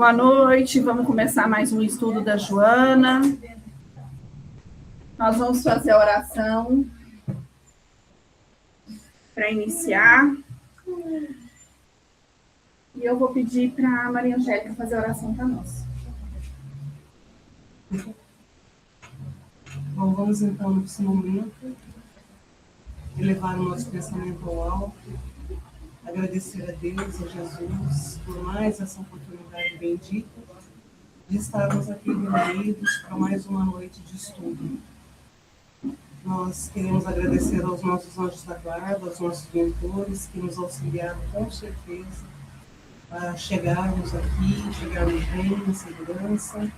Boa noite, vamos começar mais um estudo da Joana. Nós vamos fazer a oração para iniciar. E eu vou pedir para a Maria Angélica fazer a oração para nós. Bom, vamos então nesse momento elevar o nosso pensamento ao alto, agradecer a Deus, a Jesus, por mais essa oportunidade bendita de estarmos aqui reunidos para mais uma noite de estudo. Nós queremos agradecer aos nossos anjos da guarda, aos nossos mentores, que nos auxiliaram com certeza a chegarmos aqui, chegarmos bem, em segurança.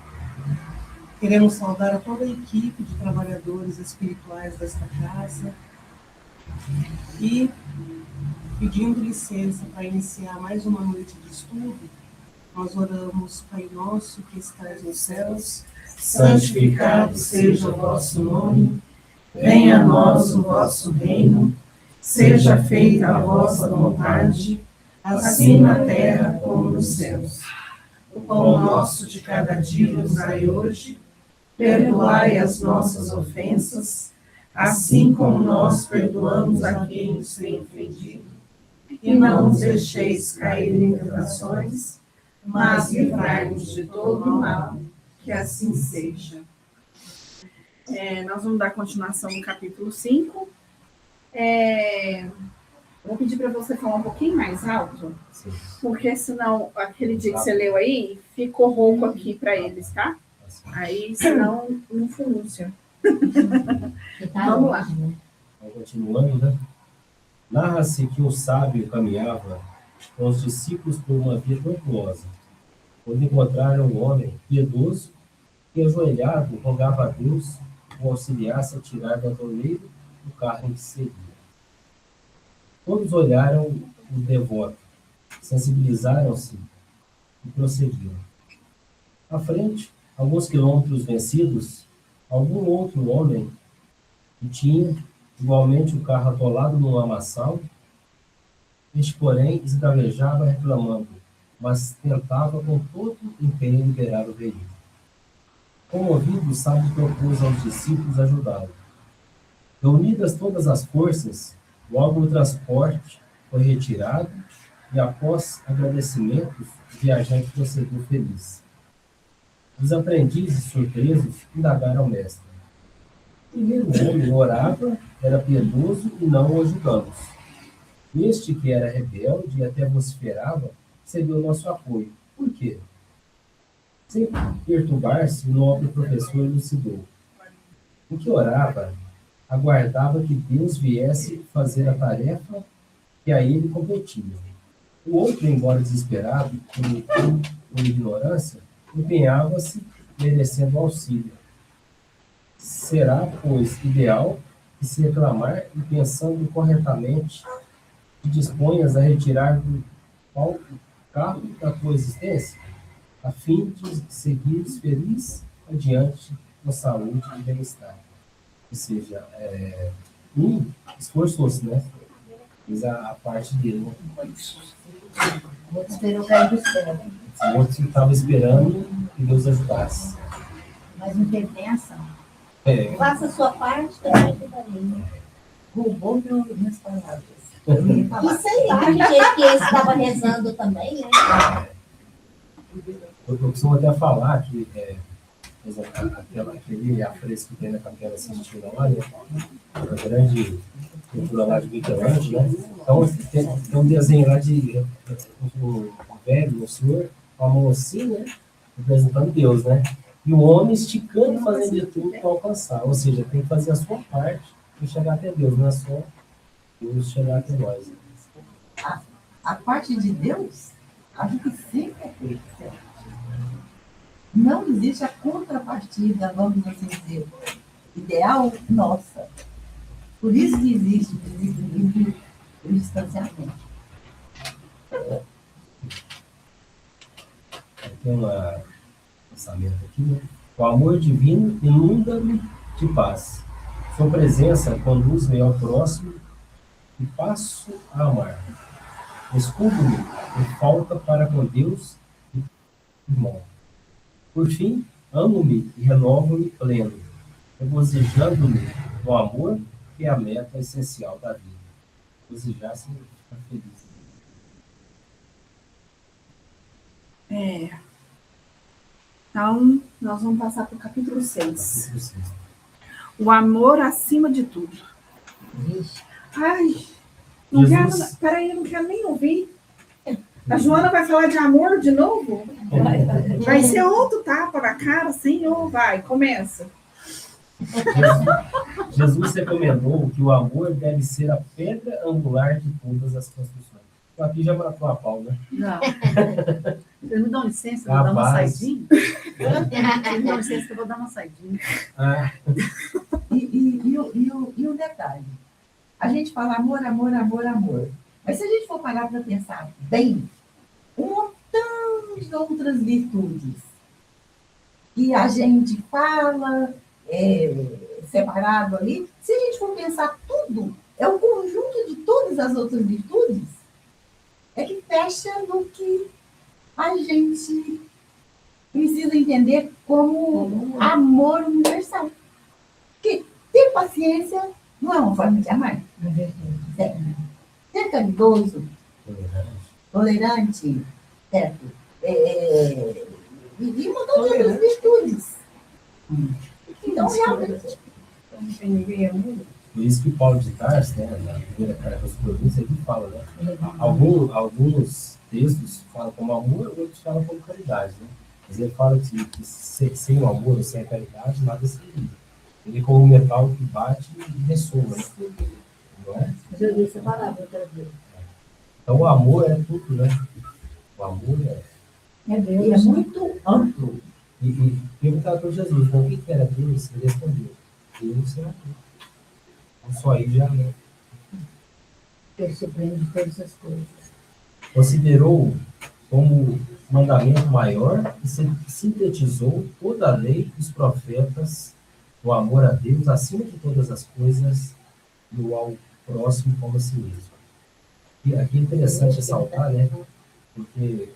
Queremos saudar a toda a equipe de trabalhadores espirituais desta casa e, pedindo licença para iniciar mais uma noite de estudo, nós oramos: Pai nosso que estás nos céus, santificado seja o vosso nome, venha a nós o vosso reino, seja feita a vossa vontade, assim na terra como nos céus. O pão nosso de cada dia nos dai hoje, perdoai as nossas ofensas, assim como nós perdoamos a quem nos tem ofendido. E não nos deixeis cair em tentações, mas livrai-nos de todo o mal, que assim seja. Nós vamos dar continuação no capítulo 5. Vou pedir para você falar um pouquinho mais alto, sim, porque senão aquele dia que você leu aí, ficou rouco aqui para eles, tá? Aí, senão, não funciona. Vamos lá. Continuando, né? Narra-se que um sábio caminhava com os discípulos por uma via tortuosa, quando encontraram um homem piedoso que, ajoelhado, rogava a Deus o auxiliasse a tirar do atoleiro o carro em que seguia. Todos olharam o devoto, sensibilizaram-se e prosseguiram. À frente, alguns quilômetros vencidos, algum outro homem que tinha igualmente o carro atolado num lamaçal. Este, porém, esgravejava reclamando, mas tentava com todo empenho liberar o veículo. Comovido, o sábio propôs aos discípulos ajudá-lo. Reunidas todas as forças, logo o transporte foi retirado e, após agradecimentos, o viajante prosseguiu feliz. Os aprendizes, surpresos, indagaram ao mestre. O primeiro homem orava, era piedoso e não o ajudamos. Este, que era rebelde e até vociferava, cedeu nosso apoio. Por quê? Sem perturbar-se, o nobre professor elucidou. O que orava, aguardava que Deus viesse fazer a tarefa que a ele competia. O outro, embora desesperado por ignorância, empenhava-se, merecendo auxílio. Será, pois, ideal que, se reclamar e pensando corretamente, te disponhas a retirar do carro da tua existência, a fim de seguires feliz adiante com saúde e bem-estar. Ou seja, esforçou-se, né? Fez a parte dele, né? O outro esperou cair do céu. O outro estava esperando que Deus ajudasse. Mas não teve nem ação. Faça a sua parte, também que farei. Roubou minhas palavras. E sei lá, que jeito que esse estava rezando também, né? Eu costumo até falar que aquele afresco que tem na Capela Sistina lá, né? A grande cultura lá de Michelangelo, né? Então tem um desenho lá de um velho, um senhor, com a mão assim, né? Representando Deus, né? E o homem esticando, fazendo de tudo para alcançar. Ou seja, tem que fazer a sua parte para chegar até Deus, não é só Deus chegar até nós. A parte de Deus, a gente sempre é feita. Não existe a contrapartida, vamos assim dizer, ideal nossa. Por isso que existe o desequilíbrio e o distanciamento. Tem um pensamento aqui, né? O amor divino inunda-me de paz. Sua presença conduz-me ao próximo e passo a amar. Escudo-me em falta para com Deus irmão. Por fim, amo-me e renovo-me pleno, regozijando-me no amor, que é a meta essencial da vida. Regozijar-se e ficar feliz. Então, nós vamos passar para o capítulo 6. Capítulo 6. O amor acima de tudo. Vixe. Ai, não Jesus. quero, peraí, eu não quero nem ouvir. A Joana vai falar de amor de novo? Vai ser outro tapa na cara, Senhor, vai, começa. Jesus recomendou que o amor deve ser a pedra angular de todas as construções. Então, aqui já matou a pau, né? Não. Vocês me dão licença, eu vou dar uma Rapaz. saidinha? Vocês me dão licença que eu vou dar uma saidinha. Ah, E o detalhe, a gente fala amor, amor, amor, amor. Mas se a gente for parar para pensar bem, um montão de outras virtudes que a gente fala separado ali, se a gente for pensar tudo, é o conjunto de todas as outras virtudes é que fecha no que a gente precisa entender como amor universal. Porque ter paciência não é uma forma de amar. Certo? Ser caridoso, tolerante, certo? E um montão de outras virtudes. Então, realmente, por isso que Paulo de Tarso, né, na primeira carta aos Coríntios, ele fala, né? Alguns textos falam como amor, outros falam como caridade, né? Mas ele fala que sem o amor ou sem a caridade, nada seria. Ele é como um metal que bate e ressoa, né? Não é? Já vi essa palavra outra vez. Então o amor é tudo, né? O amor é... É e é Deus. muito amplo. E perguntaram para Jesus, né, o que era Deus? Ele respondeu, Deus é amor. Então só aí já, né? Deus supremo de todas as coisas. Considerou como mandamento maior e sintetizou toda a lei dos profetas, o amor a Deus acima de todas as coisas e o ao próximo como a si mesmo. E aqui é interessante ressaltar, né? Porque ele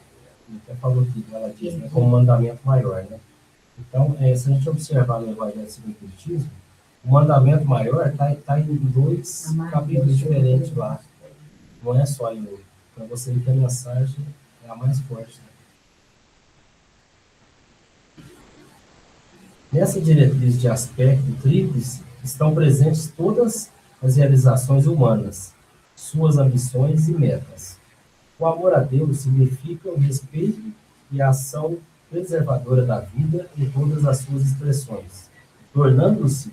até falou aqui, ela diz, né, como mandamento maior, né? Então, se a gente observar no Evangelho segundo o Espiritismo, o mandamento maior está em dois capítulos diferentes lá. Não é só em um. Para você ver que a mensagem é a mais forte. Né? Nessa diretriz de aspecto tríplice estão presentes todas as realizações humanas, suas ambições e metas. O amor a Deus significa o respeito e a ação preservadora da vida em todas as suas expressões, tornando-se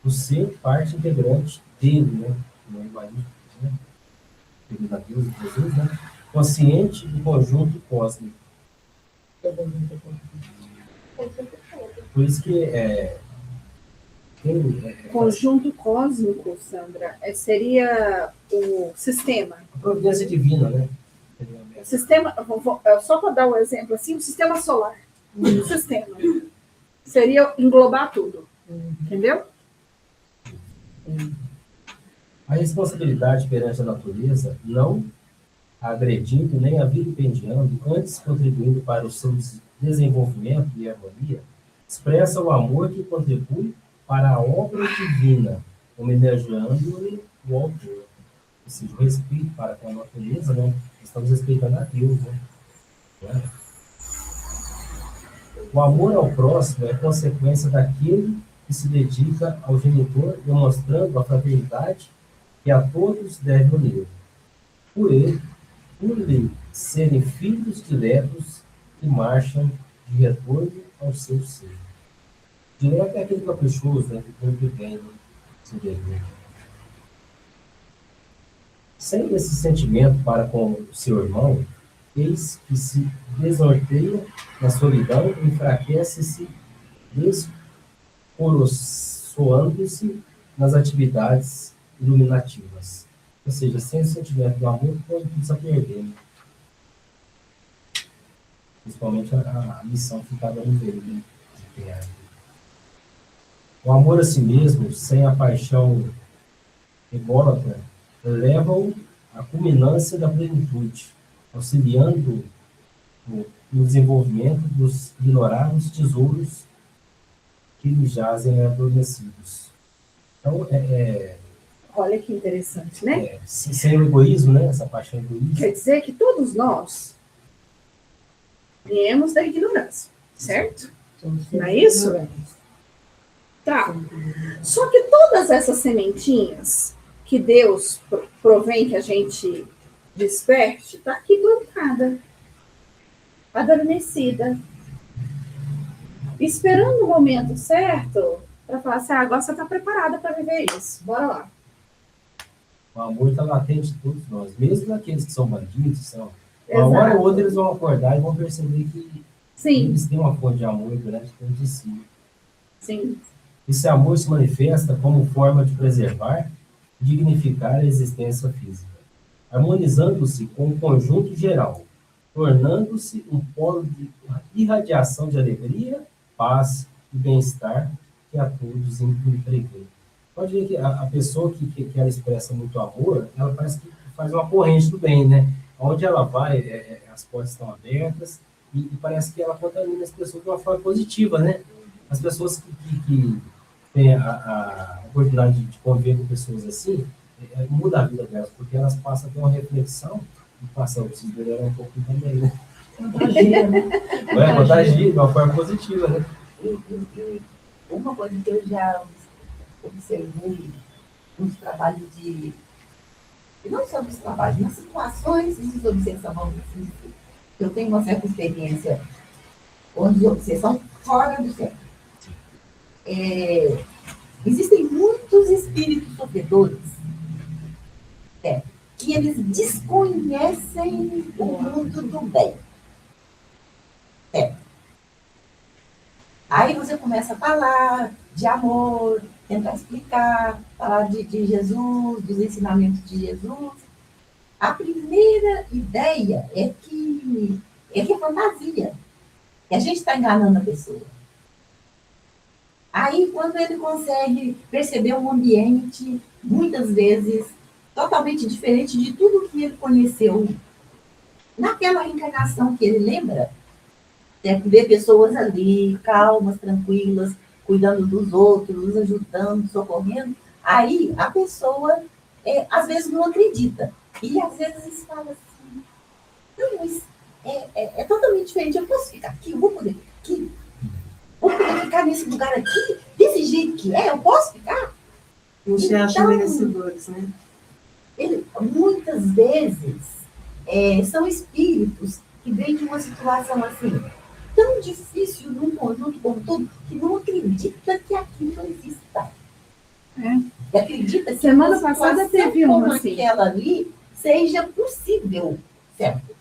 o ser parte integrante dele, né? No egoísmo, né? Devido a Deus e Jesus, né? Consciente do conjunto cósmico. Por isso que Conjunto cósmico, Sandra, seria o sistema. a providência divina, né? O sistema, só para dar um exemplo assim, o sistema solar. O sistema. Seria englobar tudo. Entendeu? A responsabilidade perante a natureza, não a agredindo nem a vilipendiando, antes contribuindo para o seu desenvolvimento e harmonia, expressa o amor que contribui para a obra divina, homenageando-lhe o autor. Ou seja, o respeito para com a natureza, né? Estamos respeitando a Deus, né? Né? O amor ao próximo é consequência daquele que se dedica ao genitor, demonstrando a fraternidade que a todos deve unir. Por lhe serem filhos diretos que marcham de retorno ao seu ser. Direto é aquele caprichoso, né? Que todo bem, né? Se deve. Sem esse sentimento para com o seu irmão, eis que se desnorteia na solidão, enfraquece-se, descoroçoando-se nas atividades iluminativas. Ou seja, sem o sentimento do amor, pode começar a perder. Né? Principalmente a missão ficada no meio, né? De criar. O amor a si mesmo, sem a paixão ególatra, leva-o à culminância da plenitude, auxiliando no desenvolvimento dos ignorar os tesouros que lhe jazem adormecidos. Então, Olha que interessante, né? sem o egoísmo, né? Essa paixão egoísta. Quer dizer que todos nós viemos da ignorância, certo? Não é isso? Tá. Só que todas essas sementinhas que Deus provém que a gente desperte, tá aqui plantada, adormecida, esperando o momento certo para falar assim, agora você está preparada para viver isso, bora lá. O amor está latente em todos nós, mesmo aqueles que são bandidos, são. Uma hora ou outra eles vão acordar e vão perceber que eles têm uma fonte de amor grande dentro de si. Sim. Esse amor se manifesta como forma de preservar e dignificar a existência física, harmonizando-se com o conjunto geral, tornando-se um polo de irradiação de alegria, paz e bem-estar que a todos impregna. Pode ver que a pessoa que ela expressa muito amor, ela parece que faz uma corrente do bem, né? Onde ela vai, as portas estão abertas e parece que ela contamina as pessoas de uma forma positiva, né? As pessoas que têm a oportunidade de conviver com pessoas assim, muda a vida delas, porque elas passam a ter uma reflexão e passam a se melhorar um pouco também, né? Contagia, né? Contagia de uma forma positiva, né? E uma coisa que eu já observei nos trabalhos e não só nos trabalhos, nas situações de obsessão, vamos dizer assim, eu tenho uma certa experiência onde de obsessão fora do centro. Existem muitos espíritos sofredores que eles desconhecem o mundo do bem. Aí você começa a falar de amor, tentar explicar, falar de Jesus, dos ensinamentos de Jesus. A primeira ideia é que é fantasia, que a gente está enganando a pessoa. Aí, quando ele consegue perceber um ambiente, muitas vezes, totalmente diferente de tudo que ele conheceu, naquela reencarnação que ele lembra, ver pessoas ali, calmas, tranquilas, cuidando dos outros, ajudando, socorrendo, aí a pessoa, às vezes, não acredita. E, às vezes, fala assim, não, mas é totalmente diferente, eu posso ficar aqui, eu vou poder ficar aqui, vou poder ficar nesse lugar aqui, desse jeito que eu posso ficar? Eles se acham merecedores, né? Muitas vezes, são espíritos que vêm de uma situação assim, tão difícil num conjunto como todo, que não acredita que aquilo exista. E acredita que semana passada teve uma assim, aquela ali seja possível, certo?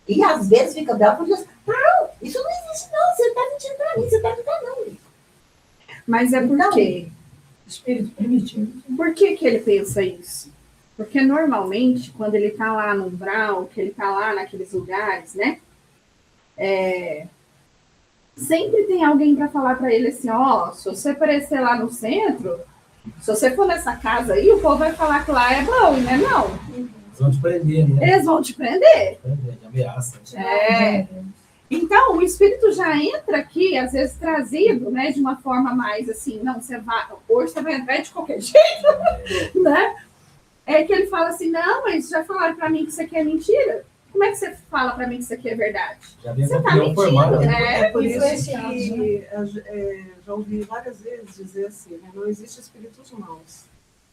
E às vezes fica bravo e diz, não, isso não existe não, você está mentindo para mim, você está mentindo não. Mas é porque espírito primitivo. Por que ele pensa isso? Porque normalmente, quando ele está lá no umbral, que ele está lá naqueles lugares, né? Sempre tem alguém para falar para ele assim, se você aparecer lá no centro, se você for nessa casa aí, o povo vai falar que lá é bom, né? Não. Eles vão te prender, né? Eles vão te prender. De ameaça. Então, o espírito já entra aqui, às vezes trazido, né, de uma forma mais assim, não, hoje você vai entrar de qualquer jeito, né? É que ele fala assim, não, mas já falaram para mim que isso aqui é mentira. Como é que você fala para mim que isso aqui é verdade? Você está mentindo, né? Por isso que já ouvi várias vezes dizer assim, né? Não existe espíritos maus.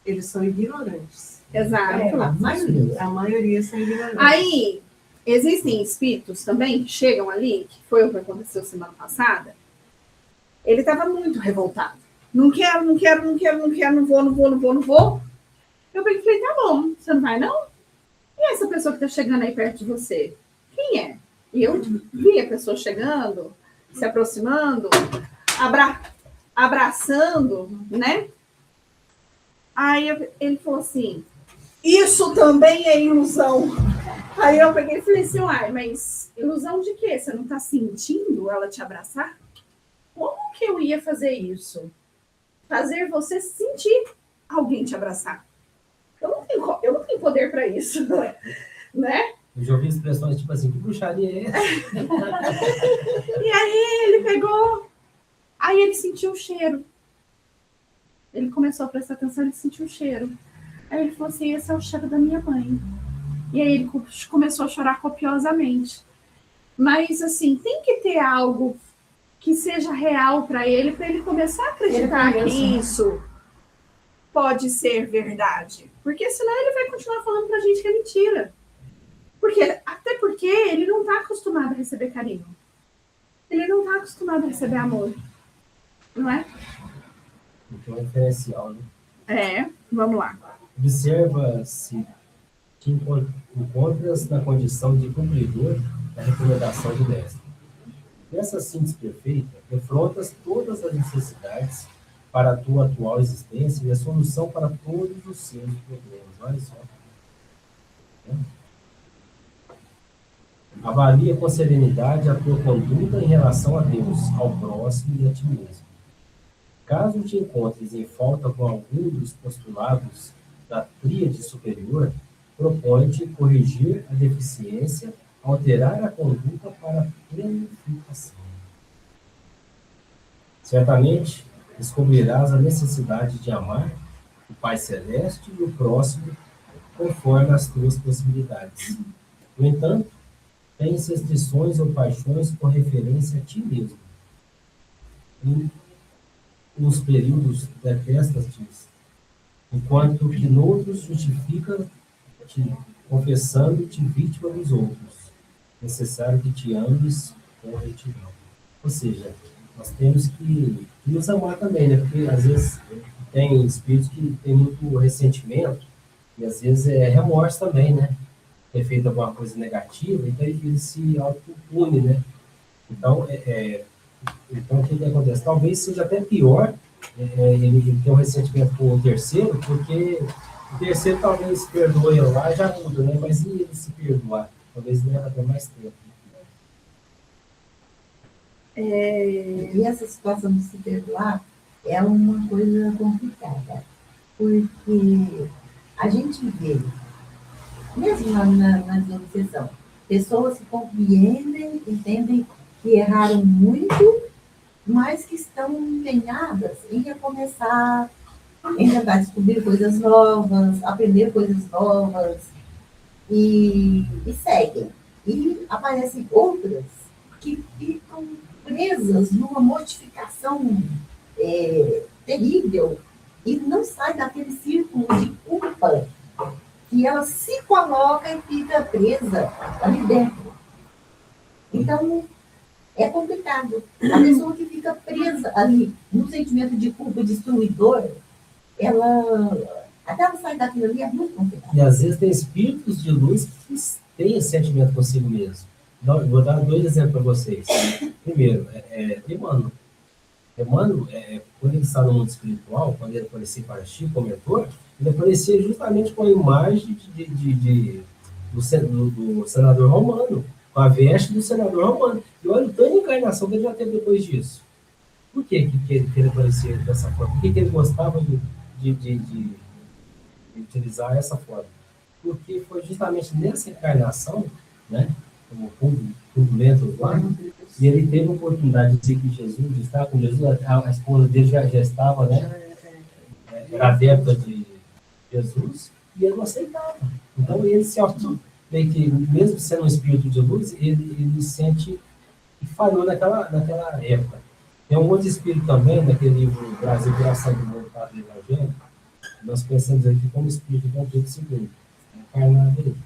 Eles são ignorantes. Exato. A maioria são ignorantes. Aí, existem espíritos também que chegam ali, que foi o que aconteceu semana passada. Ele estava muito revoltado. Não quero, não vou. Eu falei, tá bom, você não vai não? E essa pessoa que está chegando aí perto de você? Quem é? E eu vi a pessoa chegando, se aproximando, abraçando, né? Aí ele falou assim, isso também é ilusão. Aí eu peguei e falei assim, mas ilusão de quê? Você não está sentindo ela te abraçar? Como que eu ia fazer isso? Fazer você sentir alguém te abraçar. Eu não tenho poder para isso, né? Eu já ouvi expressões tipo assim, que bruxaria é essa? E aí ele pegou, aí ele sentiu o cheiro. Ele começou a prestar atenção, ele sentiu o cheiro. Aí ele falou assim, esse é o cheiro da minha mãe. E aí ele começou a chorar copiosamente. Mas, assim, tem que ter algo que seja real para ele começar a acreditar que isso pode ser verdade. Porque senão ele vai continuar falando pra gente que é mentira. Até porque ele não está acostumado a receber carinho. Ele não está acostumado a receber amor. Não é? Então é referencial, né? É, vamos lá. Observa-se que encontras na condição de cumpridor da recomendação do mestre. Nessa síntese perfeita, defrontas todas as necessidades para a tua atual existência e a solução para todos os seus problemas. Olha só. Avalia com serenidade a tua conduta em relação a Deus, ao próximo e a ti mesmo. Caso te encontres em falta com algum dos postulados da tríade superior, propõe-te corrigir a deficiência, alterar a conduta para a planificação. Certamente, descobrirás a necessidade de amar o Pai Celeste e o próximo conforme as tuas possibilidades. No entanto, tens restrições ou paixões com referência a ti mesmo. Nos períodos detestas-te, enquanto que noutros justifica-te, confessando-te vítima dos outros. Necessário que te ames com retidão. Ou seja, nós temos que nos amar também, né? Porque às vezes tem espíritos que têm muito ressentimento e às vezes é remorso também, né? Ter feito alguma coisa negativa, então ele se autopune, né? Então, então, o que acontece? Talvez seja até pior ele ter um ressentimento com o terceiro, porque o terceiro talvez perdoe lá já muda, né? Mas e ele se perdoar? Talvez leve até mais tempo. E essa situação de se perdoar é uma coisa complicada, porque a gente vê, mesmo na desobsessão, pessoas que compreendem, entendem que erraram muito, mas que estão empenhadas em recomeçar, em tentar descobrir coisas novas, aprender coisas novas, e seguem. E aparecem outras que ficam presas numa mortificação terrível e não sai daquele círculo de culpa que ela se coloca e fica presa ali dentro. Então, é complicado. A pessoa que fica presa ali no sentimento de culpa destruidor, até ela sair daquilo ali é muito complicado. E às vezes tem espíritos de luz que têm esse sentimento consigo mesmo. Vou dar 2 exemplos para vocês. Primeiro, Emmanuel. Emmanuel, quando ele está no mundo espiritual, quando ele aparecia para Chico, como mentor, ele aparecia justamente com a imagem do senador romano, com a veste do senador romano. E olha o tanto de encarnação que ele já teve depois disso. Por que ele aparecia dessa forma? Por que ele gostava de utilizar essa forma? Porque foi justamente nessa encarnação, né, como tudo lento lá, e ele teve a oportunidade de dizer que Jesus, de estar com Jesus, a esposa dele já estava, né, era adepta de Jesus, e ele não aceitava. Então ele se meio que, mesmo sendo um espírito de luz, ele sente que falhou naquela época. Tem um outro espírito também, naquele livro Brasil, Graça do Mundo, Padre Evangelho, nós pensamos aqui como espírito de Pedro II, encarnado ele.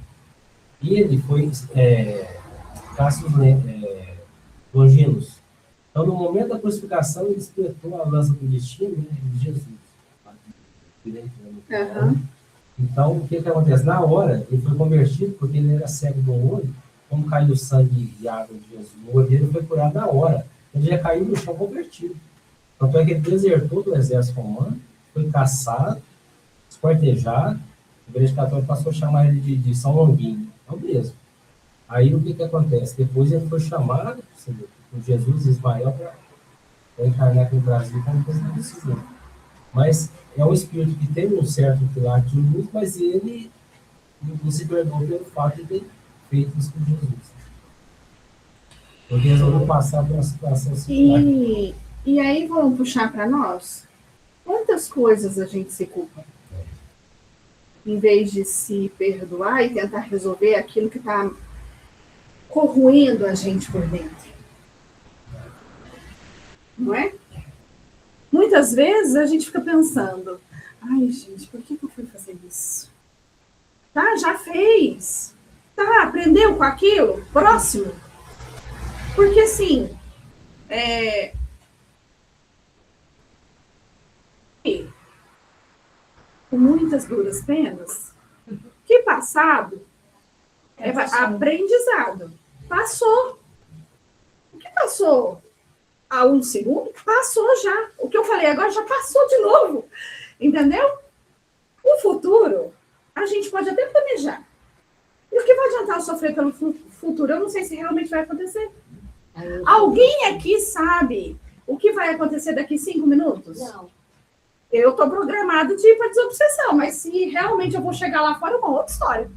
E ele foi Cássio Longinos. Então, no momento da crucificação, ele despertou a lança do destino, né, de Jesus. Uhum. Então, o que acontece? Na hora, ele foi convertido, porque ele era cego do olho, como caiu sangue e água de Jesus, o olho dele foi curado na hora. Ele já caiu no chão convertido. Tanto é que ele desertou do exército romano, foi caçado, esquartejado, a Igreja Católica passou a chamar ele de São Longuinho. É o mesmo. Aí, o que acontece? Depois ele foi chamado, por Jesus e Ismael, para encarnar aqui no Brasil como presidente civil. Mas é um espírito que tem um certo pilar de luz, mas ele não se perdoou pelo fato de ter feito isso com Jesus. Porque resolveu passar por uma situação similar. E aí vamos puxar para nós? Quantas coisas a gente se culpa? Em vez de se perdoar e tentar resolver aquilo que está corroendo a gente por dentro. Não é? Muitas vezes a gente fica pensando, ai gente, por que eu fui fazer isso? Tá, já fez. Tá, aprendeu com aquilo? Próximo. Porque assim, com muitas duras penas, que passado é aprendizado. Passou. O que passou há um segundo, passou já. O que eu falei agora já passou de novo. Entendeu? O futuro, a gente pode até planejar. E o que vai adiantar eu sofrer pelo futuro? Eu não sei se realmente vai acontecer. Alguém aqui sabe o que vai acontecer daqui 5 minutos? Não. Eu estou programado de ir para desobsessão, mas se realmente eu vou chegar lá fora, é uma outra história.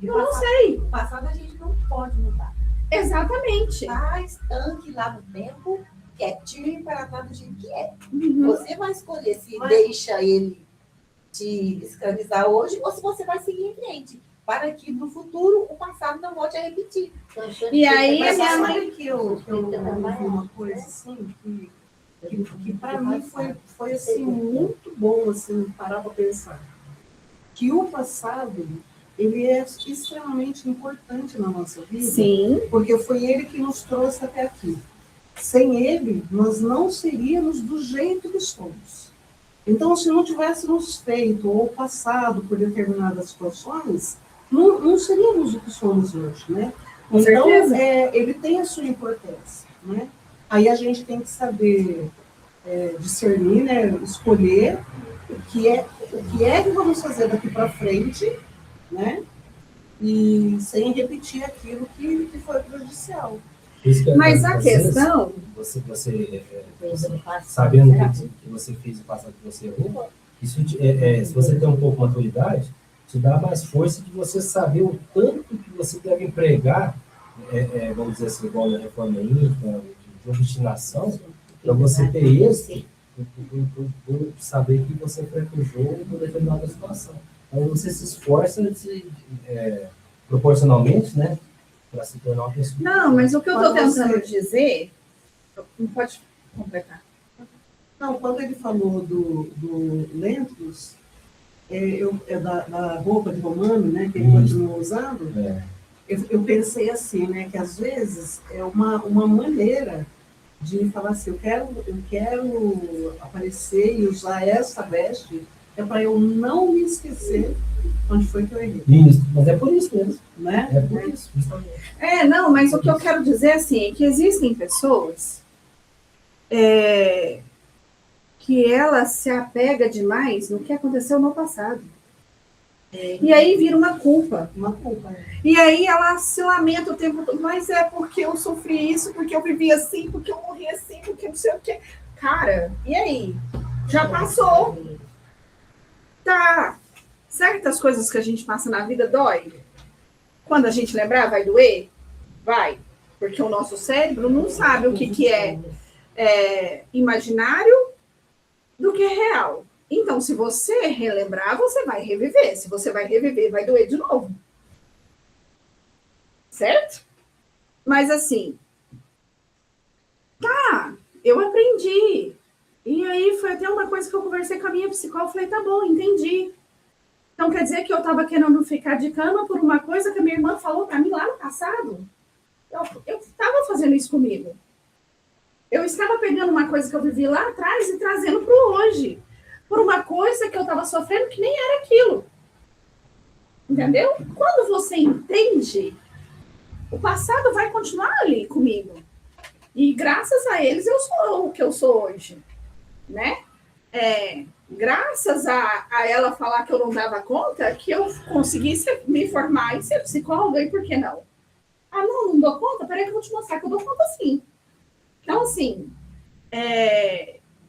Eu não sei. O passado a gente não pode mudar. Exatamente. Tá estanque lá no tempo, quietinho para estar do jeito que é. Uhum. Você vai escolher se deixa ele te escravizar hoje ou se você vai seguir em frente. Para que no futuro o passado não volte a repetir. E aí, Mas a minha sabe mãe... que eu ouvi uma coisa assim, que para mim foi assim, muito bom assim, parar para pensar. Que o passado, ele é extremamente importante na nossa vida. Sim. Porque foi ele que nos trouxe até aqui. Sem ele, nós não seríamos do jeito que somos. Então, se não tivéssemos feito ou passado por determinadas situações, não seríamos o que somos hoje, né? Com então, certeza. Ele tem a sua importância, né? Aí a gente tem que saber discernir, né? Escolher o que é que vamos fazer daqui para frente, né? E sem repetir aquilo que foi prejudicial. Mas a questão... Você sabendo que você fez o passado que você errou, isso, se você tem um pouco de maturidade, te dá mais força de você saber o tanto que você deve empregar, vamos dizer assim, igual na reforma íntima, de obstinação, para você ter êxito, por saber que você prejudicou uma determinada situação. Então você se esforça proporcionalmente, né, para se tornar uma pessoa. Não, mas o que eu estou tentando dizer... Não pode completar. Não, quando ele falou do Lentulus, da roupa de romano, né, que ele continua usando, eu pensei assim, né, que às vezes é uma maneira de falar assim, eu quero aparecer e usar essa veste, para eu não me esquecer onde foi que eu errei. Isso, mas é por isso mesmo. Né? É por isso, justamente. Não, mas o que eu quero dizer assim, é que existem pessoas que ela se apega demais no que aconteceu no passado. E aí vira uma culpa. Uma culpa. E aí ela se lamenta o tempo todo, mas é porque eu sofri isso, porque eu vivi assim, porque eu morri assim, porque não sei o quê. Cara, e aí? Já passou. Tá. Certas coisas que a gente passa na vida dói. Quando a gente lembrar, vai doer? Vai. Porque o nosso cérebro não sabe o que é imaginário do que é real. Então, se você relembrar, você vai reviver. Se você vai reviver, vai doer de novo. Certo? Mas assim, tá, eu aprendi. E aí foi até uma coisa que eu conversei com a minha psicóloga, falei, tá bom, entendi. Então quer dizer que eu estava querendo ficar de cama por uma coisa que a minha irmã falou para mim lá no passado? Eu estava fazendo isso comigo. Eu estava pegando uma coisa que eu vivi lá atrás e trazendo para o hoje. Por uma coisa que eu estava sofrendo que nem era aquilo. Entendeu? Quando você entende, o passado vai continuar ali comigo. E graças a eles eu sou o que eu sou hoje. Né? Graças a ela falar que eu não dava conta, que eu conseguisse me formar e ser psicóloga, e por que não? Ah, não dou conta? Peraí que eu vou te mostrar que eu dou conta sim. Então, assim...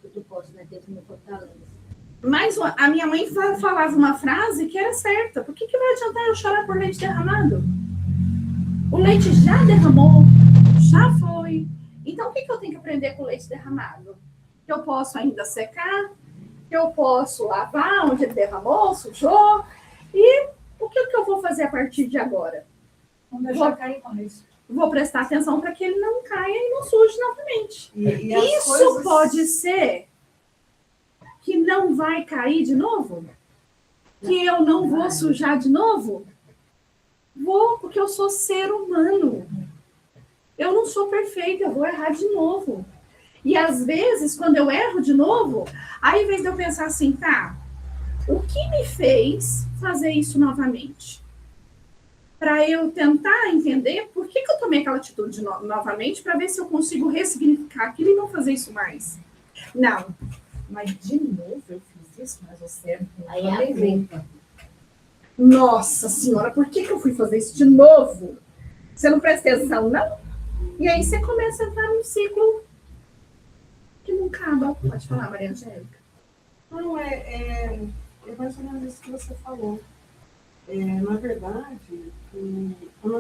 Tudo posso, né? Deus me fortalece. Mas a minha mãe falava uma frase que era certa. Por que vai adiantar eu chorar por leite derramado? O leite já derramou, já foi. Então, o que eu tenho que aprender com o leite derramado? Que eu posso ainda secar, que eu posso lavar onde ele derramou, sujou. E o que eu vou fazer a partir de agora? Não deixar cair mais. Vou prestar atenção para que ele não caia e não suje novamente. E as Isso coisas- pode ser que não vai cair de novo? Que eu não vou sujar de novo? Vou, porque eu sou ser humano. Eu não sou perfeita, eu vou errar de novo. E às vezes, quando eu erro de novo, aí, ao invés de eu pensar assim, tá, o que me fez fazer isso novamente? Para eu tentar entender por que eu tomei aquela atitude novamente, para ver se eu consigo ressignificar aquilo e não fazer isso mais. Não, mas de novo eu fiz isso, mas você Aí aplica. Nossa senhora, por que eu fui fazer isso de novo? Você não presta atenção, não? E aí você começa a entrar num ciclo que não acaba. Pode falar, Maria Angélica. Não, é mais ou menos isso que você falou. Na verdade, quando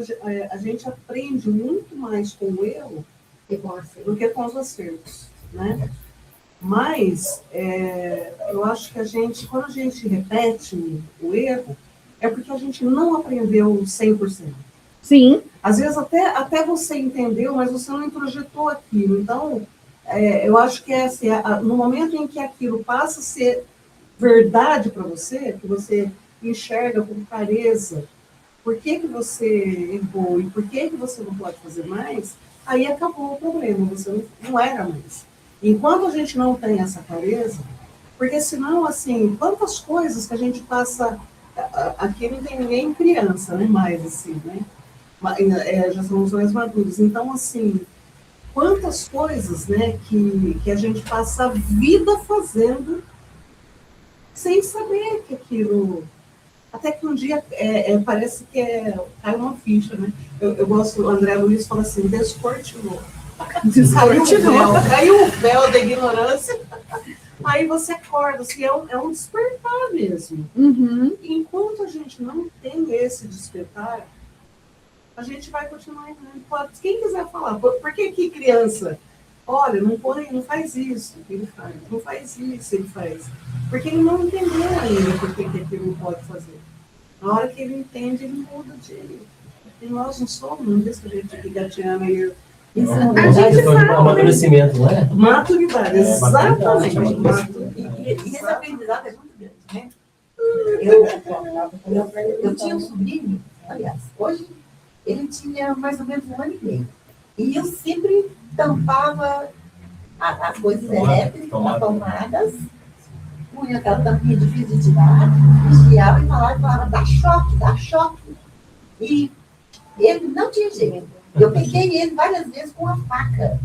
a gente aprende muito mais com o erro do que com os acertos, né? Mas eu acho que quando a gente repete o erro, é porque a gente não aprendeu 100%. Sim. Às vezes até você entendeu, mas você não introjetou aquilo. Então, eu acho que assim, no momento em que aquilo passa a ser verdade para você, que você enxerga com clareza por que você errou e por que você não pode fazer mais, aí acabou o problema, você não era mais. Enquanto a gente não tem essa clareza, porque senão, assim, quantas coisas que a gente passa, aqui não tem ninguém criança, né, mais assim, né, já somos mais maduros, então, assim, quantas coisas, né, que a gente passa a vida fazendo sem saber que aquilo... Até que um dia parece que cai uma ficha, né? Eu gosto, o André Luiz fala assim, descortinou. Caiu o véu da ignorância. Aí você acorda, assim, é um despertar mesmo. Uhum. Enquanto a gente não tem esse despertar, a gente vai continuar errando. Quem quiser falar, por que criança? Olha, não faz isso, ele faz. Não faz isso, ele faz. Porque ele não entendeu ainda por que ele não pode fazer. Na hora que ele entende, ele muda de... E nós não somos desse jeito de gatinhando aí. Isso é questão de amadurecimento, não é? Maturidade, exatamente. E esse aprendizado é muito grande, né? Eu tinha um sobrinho, aliás, hoje ele tinha mais ou menos 1 ano e meio. E eu sempre tampava as coisas elétricas, as tomadas, punha aquela tampinha difícil de tirar, desviava e falava, dá choque. E ele não tinha jeito. Eu peguei ele várias vezes com uma faca,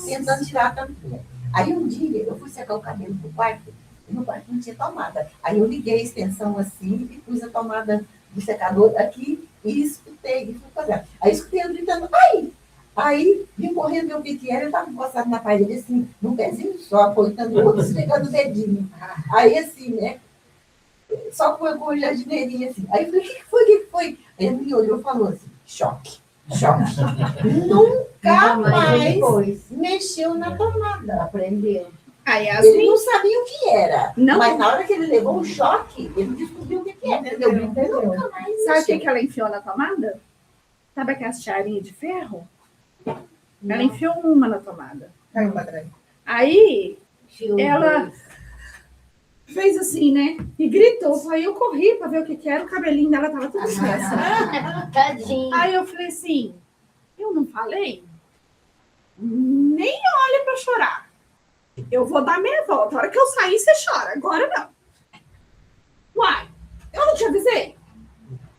tentando tirar a tampinha. Aí um dia eu fui secar o cabelo no quarto, e no quarto não tinha tomada. Aí eu liguei a extensão assim e pus a tomada do secador aqui e escutei, e fui fazer. Aí escutei ele gritando, ai! Aí vim correndo ver o que era, eu estava encostado na parede, assim, num pezinho só, apontando o outro, esfregando o dedinho. Aí assim, né? Só com a jardineirinha assim. Aí eu falei, o que foi? Aí ele me olhou e falou assim, choque. Nunca mais mexeu na tomada. Aprendeu. Aí, assim, Ele não sabia o que era. Não. Mas na hora que ele levou um choque, ele descobriu o que era. Entendeu? Nunca mais sabe o mexeu. que ela enfiou na tomada? Sabe aquelas charinhas de ferro? Ela enfiou uma na tomada. Caiu pra trás. Aí, ela fez assim, né? E gritou. Aí eu corri pra ver o que era. O cabelinho dela tava tudo estressado. Tadinho. Aí eu falei assim, eu não falei? Nem olhe pra chorar. Eu vou dar meia volta. A hora que eu sair, você chora. Agora não. Uai, eu não te avisei?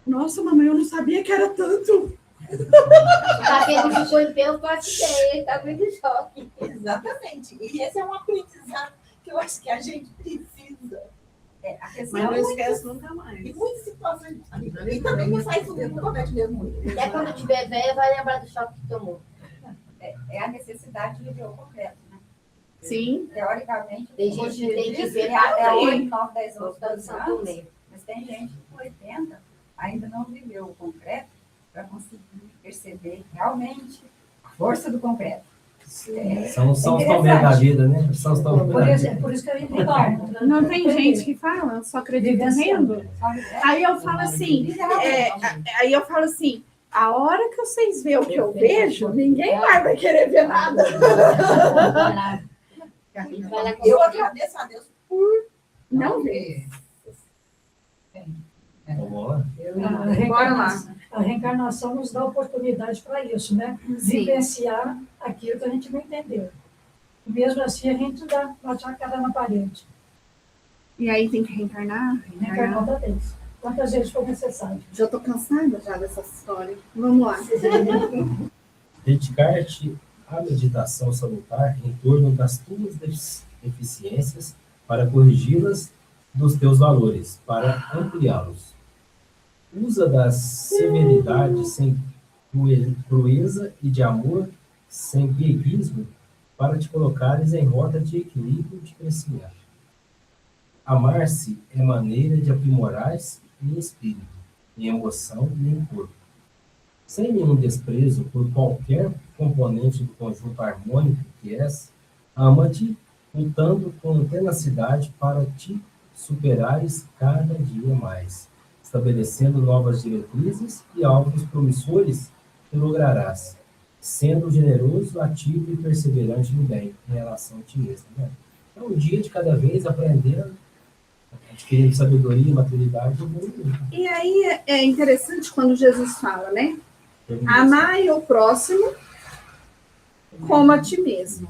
Nossa, mamãe, eu não sabia que era tanto. O cabelo ficou em pé, eu faço ideia. Tá muito em choque. Exatamente. E esse é um aprendizado que eu acho que a gente precisa. A questão Mas não é esquece nunca e mais. muitas situações. E também me faz o mesmo, comete o mesmo erro. Até quando tiver velha, vai lembrar do choque que tomou. É a necessidade de viver o concreto, né? Sim. Teoricamente, Tem gente que tem que ver até pra 8, ver. 9, 10 anos, Voltando 12 Santo anos, Lê. mas tem gente com 80 ainda não viveu o concreto para conseguir perceber realmente a força do concreto. São os talvez da vida, né? São os talvez da vida. Por isso que a gente tem Não tem gente que fala, só acredita vendo. Aí eu falo assim, a hora que vocês veem o que eu vejo, ninguém mais vai querer ver nada. Eu agradeço a Deus por Não ver. Vamos lá? Bora lá. A reencarnação nos dá oportunidade para isso, né? Sim. Vivenciar aquilo que a gente não entendeu. E mesmo assim, a gente dá a cara na parede. E aí tem que reencarnar? Reencarnar outra vez. Quantas vezes for necessário. Já estou cansada já dessa história. Vamos lá. Dedicar-te à meditação salutar em torno das tuas deficiências para corrigi-las dos teus valores, para ampliá-los. Usa da severidade sem crueza e de amor sem pieguismo para te colocares em rota de equilíbrio e de crescimento. Amar-se é maneira de aprimorar-se em espírito, em emoção e em corpo. Sem nenhum desprezo por qualquer componente do conjunto harmônico que és, ama-te, lutando com tenacidade para te superares cada dia mais, estabelecendo novas diretrizes e alvos promissores que lograrás, sendo generoso, ativo e perseverante no bem, em relação a ti mesmo. Né? É um dia de cada vez aprendendo, adquirindo sabedoria e maturidade. E aí é interessante quando Jesus fala, né? Amai o próximo como a ti mesmo.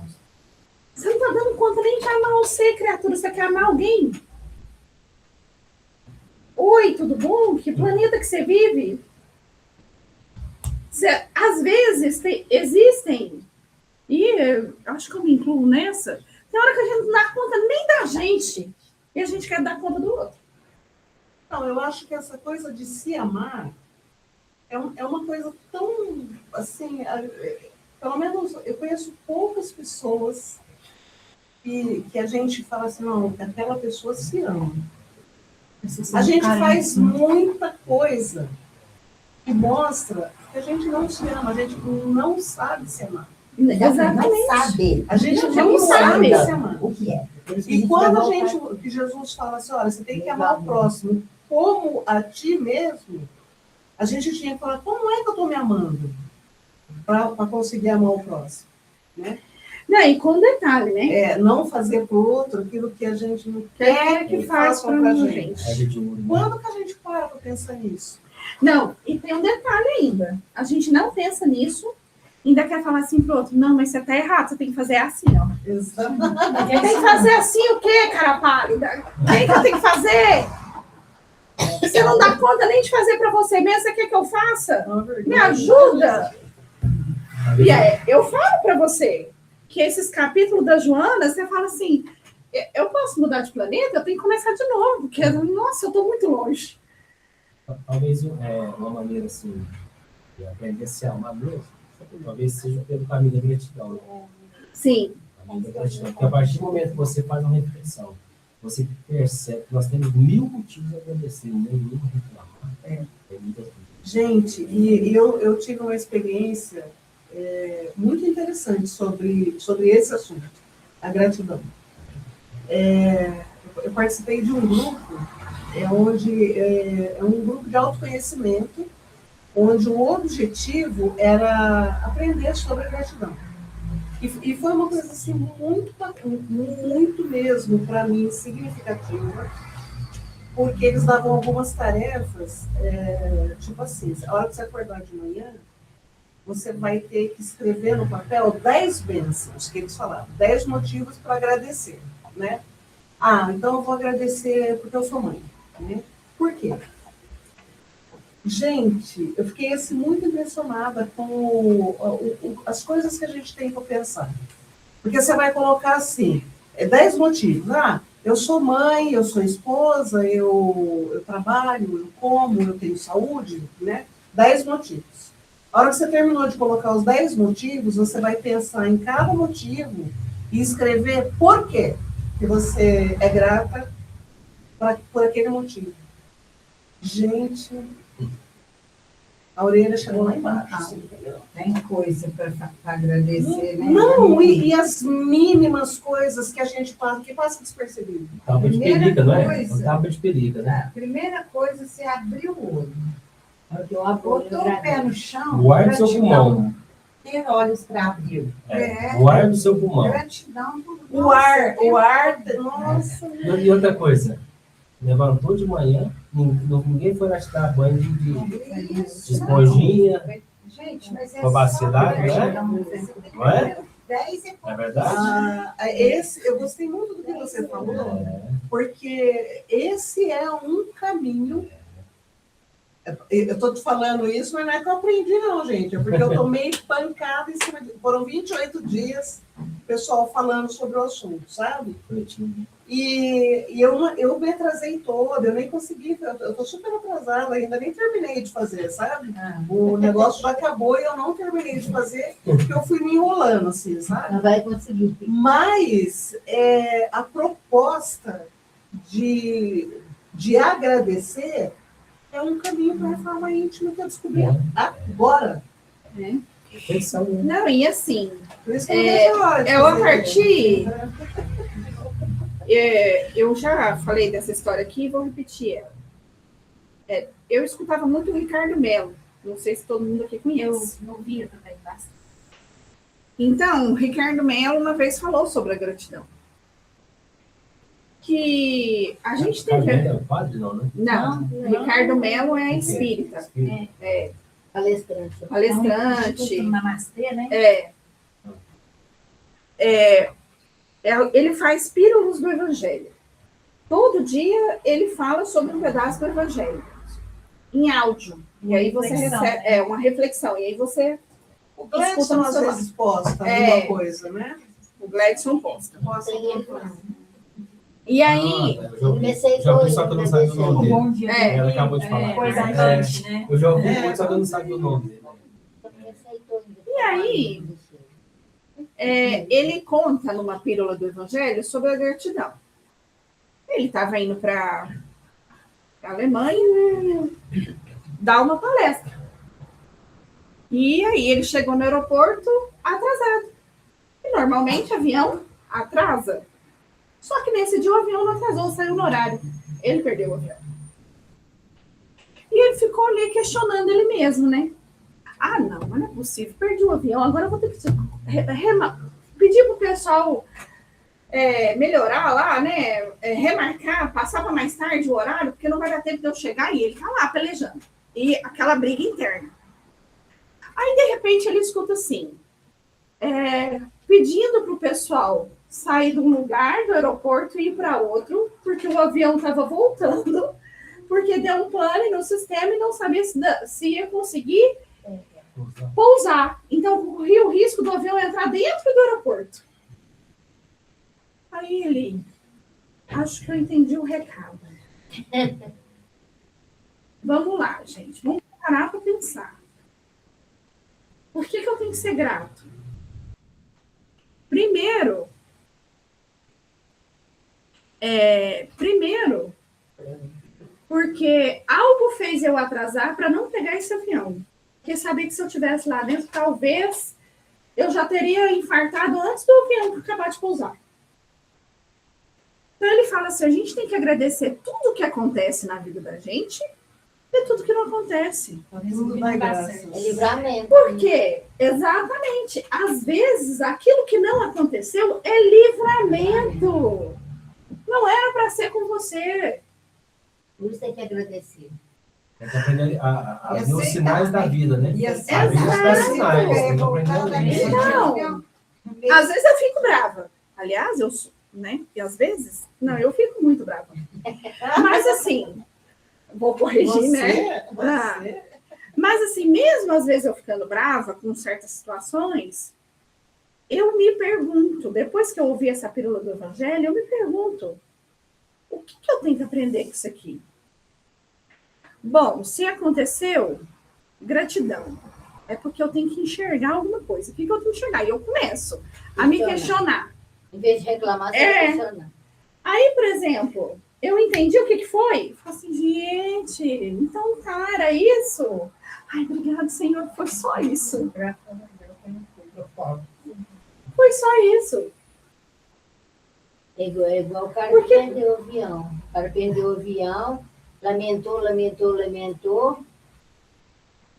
Você não está dando conta nem de amar você, criatura. Você quer amar alguém? Oi, tudo bom? Que planeta que você vive? Às vezes existem, e eu acho que eu me incluo nessa, tem hora que a gente não dá conta nem da gente, e a gente quer dar conta do outro. Não, eu acho que essa coisa de se amar é uma coisa tão, assim, pelo menos eu conheço poucas pessoas que a gente fala assim, não, aquela pessoa se ama. A gente faz muita coisa que mostra que a gente não se ama, a gente não sabe se amar. Exatamente. Sabe. A gente não sabe se amar. O que é. E quando que Jesus fala assim, olha, você tem que amar o próximo como a ti mesmo, a gente tinha que falar, como é que eu estou me amando para conseguir amar o próximo? Né? Não, e com detalhe, né? Não fazer para o outro aquilo que a gente não quer que façam para a gente. Quando que a gente para pensar nisso? Não, e tem um detalhe ainda. A gente não pensa nisso, ainda quer falar assim pro outro, não, mas você tá errado, você tem que fazer assim, ó. Exatamente. Tem que fazer assim o quê, cara pálida? O que eu tenho que fazer? Você não dá conta nem de fazer para você mesmo, você quer que eu faça? Me ajuda! E eu falo para você que esses capítulos da Joana, você fala assim, eu posso mudar de planeta? Eu tenho que começar de novo, porque, nossa, eu estou muito longe. Talvez uma maneira assim, de aprender a se amar mesmo, talvez seja pelo caminho da gratidão. Né? Sim. Porque a partir do momento que você faz uma reflexão, você percebe que nós temos 1000 motivos a agradecer, nenhum reclamar. Gente, e eu tive uma experiência muito interessante sobre esse assunto, a gratidão. Eu participei de um grupo, onde é um grupo de autoconhecimento, onde o objetivo era aprender sobre a gratidão. E foi uma coisa assim, muito mesmo, para mim, significativa, porque eles davam algumas tarefas, tipo assim, a hora que você acordar de manhã, você vai ter que escrever no papel 10 bênçãos, que eles falavam, 10 motivos para agradecer, né? Então eu vou agradecer porque eu sou mãe, né? Por quê? Gente, eu fiquei assim, muito impressionada com as coisas que a gente tem para pensar. Porque você vai colocar assim, 10 motivos. Eu sou mãe, eu sou esposa, eu trabalho, eu como, eu tenho saúde, né? 10 motivos. A hora que você terminou de colocar os 10 motivos, você vai pensar em cada motivo E escrever por quê que você é grata por aquele motivo. Gente, a orelha chegou lá embaixo. Tem coisa para agradecer, né? Não, e as mínimas coisas que a gente passa, que passa despercebido. Tapa de Primeira perica, não é? coisa. Tapa de perica, né? A primeira coisa, você abrir o olho. Eu abro, Botou o pé no chão. Guarde seu gratidão. pulmão. Ter olhos para abrir. Guarde o seu pulmão. Gratidão. O ar, nossa. E outra coisa, levantou de manhã, ninguém foi lá te dar banho de esponjinha, Gente, mas é com vacidade, só né? gratidão. Não é? 10 e É verdade? Eu gostei muito do que você falou, porque esse é um caminho. Eu estou te falando isso, mas não é que eu aprendi, não, gente. É porque eu tomei pancada em cima de. Foram 28 dias, o pessoal falando sobre o assunto, sabe? E eu me atrasei toda, eu nem consegui, eu estou super atrasada, ainda nem terminei de fazer, sabe? O negócio já acabou e eu não terminei de fazer, porque eu fui me enrolando, assim, sabe? Não vai conseguir. Mas a proposta de agradecer é um caminho para a reforma íntima que eu descobri agora. Não, e assim, Por isso que eu não vejo a hora de eu a fazer. partir... eu já falei dessa história aqui e vou repetir ela. Eu escutava muito o Ricardo Mello. Não sei se todo mundo aqui conhece. Eu ouvia também bastante. Então, o Ricardo Mello uma vez falou sobre a gratidão. Que a gente tem que... É o padre, não, né? Não, Ricardo Mello é espírita. Palestrante. Palestrante. Namastê, né? Ele faz pílulas do Evangelho. Todo dia ele fala sobre um pedaço do Evangelho. Em áudio. E aí você recebe uma reflexão. E aí você O Gledson às vezes posta alguma coisa, né? O Gledson posta. Posta alguma coisa. E aí... Já ouvi, só que eu não sabia o nome dele. Bom dia. Ela acabou de falar. Coisa antes, né? Eu já ouvi muito, só que eu não sabia o nome dele. E aí, ele conta numa pílula do Evangelho sobre a gratidão. Ele estava indo para a Alemanha dar uma palestra. E aí ele chegou no aeroporto atrasado. E normalmente avião atrasa. Só que nesse dia o avião não atrasou, saiu no horário. Ele perdeu o avião. E ele ficou ali questionando ele mesmo, né? Ah, não, mas não é possível. Perdi o avião, agora eu vou ter que pedir para o pessoal melhorar lá, né? Remarcar, passar para mais tarde o horário, porque não vai dar tempo de eu chegar. E ele tá lá pelejando. E aquela briga interna. Aí, de repente, ele escuta assim, pedindo para o pessoal sair de um lugar do aeroporto e ir para outro, porque o avião estava voltando, porque deu um pane no sistema e não sabia se ia conseguir pousar. Então, corria o risco do avião entrar dentro do aeroporto. Aí ele, acho que eu entendi o recado. Vamos lá, gente. Vamos parar para pensar. Por que eu tenho que ser grato? Primeiro, porque algo fez eu atrasar para não pegar esse avião. Porque sabia que se eu estivesse lá dentro, talvez eu já teria infartado antes do avião acabar de pousar. Então ele fala assim, a gente tem que agradecer tudo que acontece na vida da gente e tudo que não acontece. Tudo vai graças. É livramento. Por quê? Exatamente. Às vezes, aquilo que não aconteceu é livramento. Não era para ser com você. Por isso tem que agradecer. Tem que aprender a ver os sinais da vida, né? E A assim, vida dá sinais. Tem que aprender a ler isso. Não. Às vezes eu fico brava. Aliás, eu sou, né? E às vezes, não, eu fico muito brava. Mas assim, vou corrigir, né? Mas assim, mesmo às vezes eu ficando brava com certas situações, eu me pergunto, depois que eu ouvi essa pílula do Evangelho, eu me pergunto, o que eu tenho que aprender com isso aqui? Bom, se aconteceu, gratidão. É porque eu tenho que enxergar alguma coisa. O que eu tenho que enxergar? E eu começo a me questionar. Em vez de reclamar, você É. funciona. Aí, por exemplo, eu entendi o que foi. Eu falei assim, gente, então tá, era isso? Ai, obrigado, Senhor, foi só isso. Foi só isso. É igual o cara Por que quê? perdeu o avião. O cara perdeu o avião, lamentou,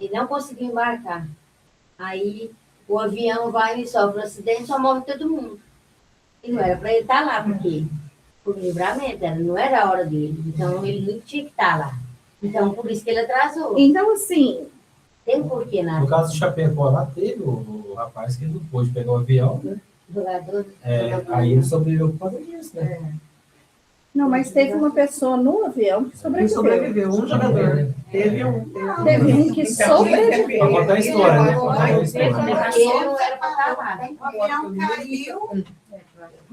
e não conseguiu embarcar. Aí o avião vai e sofre um acidente, só morre todo mundo. E não era para ele estar lá, porque por livramento, não era a hora dele. Então ele não tinha que estar lá. Então por isso que ele atrasou. Então, assim, Tem um porquê No nada. caso do Chapecó, lá teve o rapaz que ele não pôde pegar o avião, né? Jogador. Aí ele sobreviveu por causa disso, né? não, mas teve uma pessoa no avião que Ele sobreviveu. sobreviveu, um jogador. Né? Teve um. Teve um que sobreviveu. Pra contar a história, né? Contar a história. Ele não era para estar lá. O avião caiu,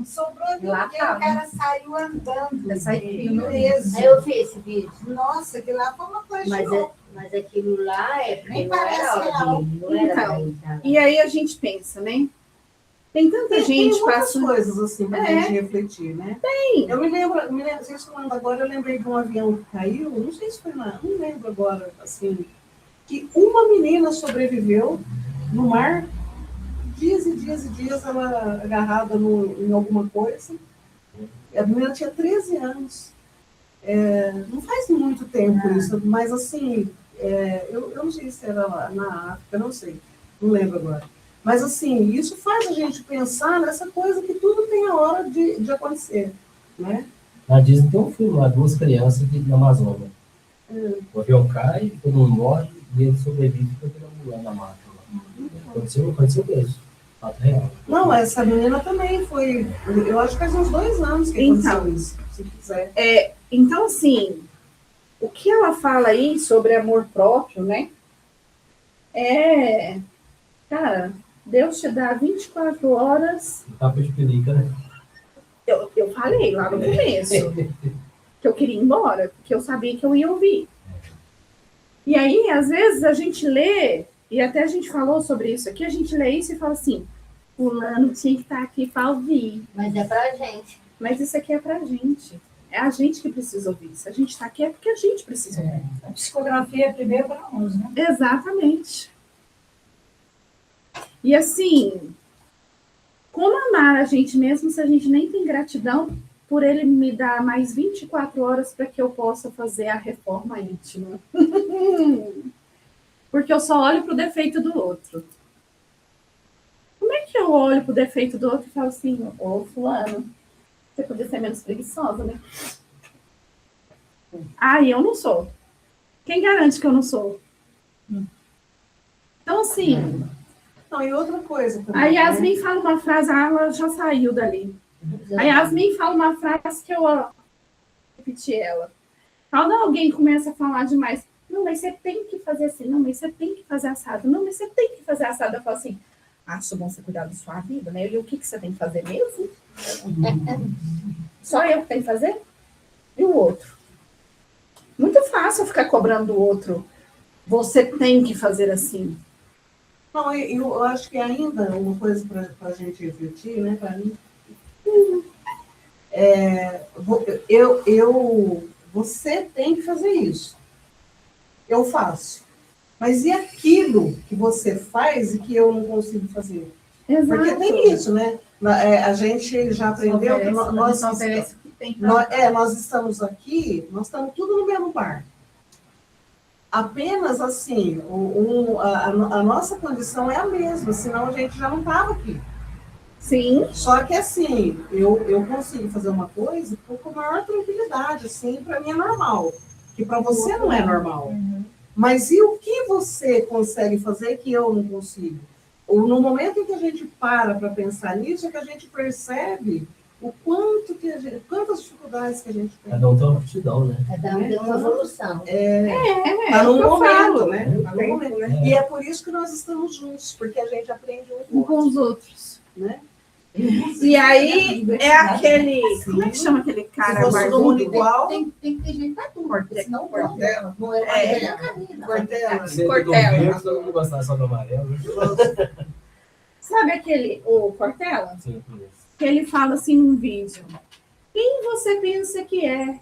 sobrou ninguém, o cara saiu andando. Preso. Aí eu vi esse vídeo. Nossa, que lá foi uma coisa Mas, de louco. mas aquilo lá é porque Nem não era a hora parece real. dele. Não era Então, pra ele estar lá. E aí a gente pensa, né? Tem tanta Tem gente muitas passando. coisas assim pra É. gente refletir, né? Tem. Eu me lembro, vocês falando agora, eu lembrei de um avião que caiu, não sei se foi lá, não lembro agora, assim, que uma menina sobreviveu no mar, dias e dias e dias, ela agarrada em alguma coisa. E a menina tinha 13 anos. Não faz muito tempo isso, mas assim, eu não sei se era lá na África, não sei, não lembro agora. Mas assim, isso faz a gente pensar nessa coisa que tudo tem a hora de acontecer, né? Na Disney tem um filme lá, duas crianças aqui na Amazônia. O avião cai, todo mundo morre e ele sobrevive porque ele é na mata. Aconteceu mesmo. Fato real. Não, essa menina também foi, eu acho que faz uns 2 anos que Então. aconteceu isso, se quiser. Então, assim, o que ela fala aí sobre amor próprio, né? Cara, Deus te dá 24 horas. Tapa de pelica, né? Eu falei lá no começo que eu queria ir embora, porque eu sabia que eu ia ouvir. E aí, às vezes, a gente lê, e até a gente falou sobre isso aqui, a gente lê isso e fala assim, fulano tinha que estar aqui para ouvir. Mas é pra gente. Mas isso aqui é pra gente. É a gente que precisa ouvir. Se a gente está aqui é porque a gente precisa ouvir. A psicografia é primeiro para nós, né? Exatamente. E assim, como amar a gente mesmo se a gente nem tem gratidão por ele me dar mais 24 horas para que eu possa fazer a reforma íntima? Porque eu só olho para o defeito do outro. Como é que eu olho para o defeito do outro e falo assim, ô fulano, você podia ser menos preguiçosa, né? E eu não sou. Quem garante que eu não sou? Então, assim, Não, e outra coisa também. a Yasmin fala uma frase, ela já saiu dali. A Yasmin fala uma frase que eu repeti ela. Quando alguém começa a falar demais, não, mas você tem que fazer assim, não, mas você tem que fazer assado, não, mas você tem que fazer assado. Eu falo assim, acho bom você cuidar da sua vida, né? E o que você tem que fazer mesmo? Só eu que tenho que fazer? E o outro? Muito fácil ficar cobrando do outro. Você tem que fazer assim. Não, eu acho que ainda uma coisa para a gente refletir, né, para mim, você tem que fazer isso. Eu faço. Mas e aquilo que você faz e que eu não consigo fazer? Exato. Porque tem isso, né? A gente já aprendeu que nós estamos aqui, nós estamos tudo no mesmo bar. Apenas assim, a nossa condição é a mesma, senão a gente já não estava aqui. Sim. Só que assim, eu consigo fazer uma coisa com maior tranquilidade, assim, para mim é normal. Que para você não é normal. Mas e o que você consegue fazer que eu não consigo? Ou no momento em que a gente para pensar nisso, é que a gente percebe o quanto quantas dificuldades que a gente tem. Cada um tem uma aptidão, né? Cada um tem uma evolução. Tá no eu momento, falo. né? Tá no momento. E é por isso que nós estamos juntos, porque a gente aprende Um com os outros. né? E aí é aquele. Como é que chama aquele Se cara fosse todo mundo barbudo? igual, Tem que ter gente para tudo, porque senão Cortella. não era É. caminho. Cortella. Sempre Cortella. do verde, todo mundo gostava só do amarelo. Sabe aquele. O Cortella? Sim, conheço. que ele fala assim num vídeo: quem você pensa que é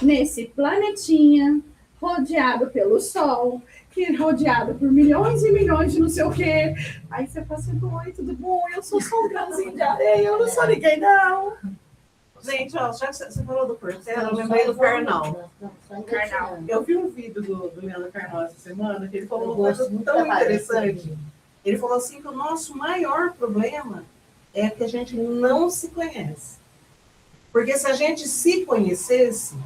nesse planetinha rodeado pelo Sol, que é rodeado por milhões e milhões de não sei o quê? Aí você fala assim: oi, tudo bom? Eu sou só um grãozinho de areia, eu não sou ninguém, não. Gente, ó, já que você falou do Portela, eu lembrei do Karnal. Karnal. Eu vi um vídeo do Leandro Karnal essa semana, que ele falou uma gosto coisa muito tão da interessante. Ele falou assim que o nosso maior problema é que a gente não se conhece. Porque se a gente se conhecesse,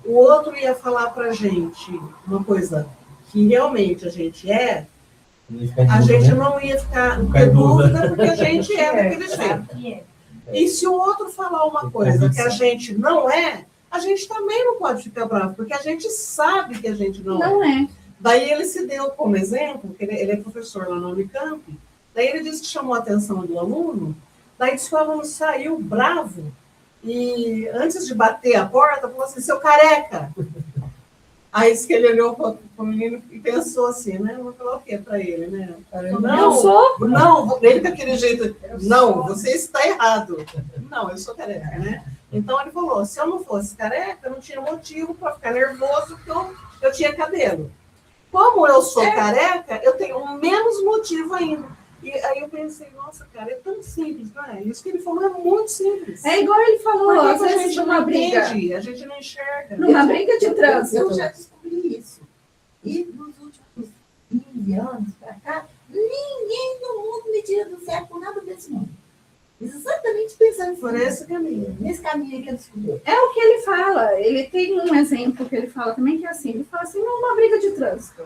o outro ia falar pra gente uma coisa que realmente a gente é, a gente não ia ficar em dúvida porque a gente é daquele jeito. E se o outro falar uma coisa que a gente não é, a gente também não pode ficar bravo, porque a gente sabe que a gente não é. Não é. Daí ele se deu como exemplo, que ele é professor lá na Unicamp, daí ele disse que chamou a atenção do aluno, daí disse que o aluno saiu bravo e antes de bater a porta, falou assim: seu careca! Aí disse que ele olhou para o menino e pensou assim, né? Eu vou falar o quê para ele, né? Eu sou. Não, ele daquele jeito, não, você está errado. Não, eu sou careca, né? Então ele falou: se eu não fosse careca, eu não tinha motivo para ficar nervoso, porque eu tinha cabelo. Como eu sou careca, eu tenho menos motivo ainda. E aí eu pensei: nossa, cara, é tão simples, não é? Isso que ele falou é muito simples. É igual ele falou, Porque às a vezes gente numa não briga. entende, a gente não enxerga. Numa briga de trânsito. Eu já descobri isso. E nos últimos 15 anos para cá, ninguém no mundo me tira do sério por nada desse mundo. Exatamente pensando Por esse caminho. nesse caminho aí que eu descobri. É o que ele fala. Ele tem um exemplo que ele fala também, que é assim: ele fala assim, numa briga de trânsito,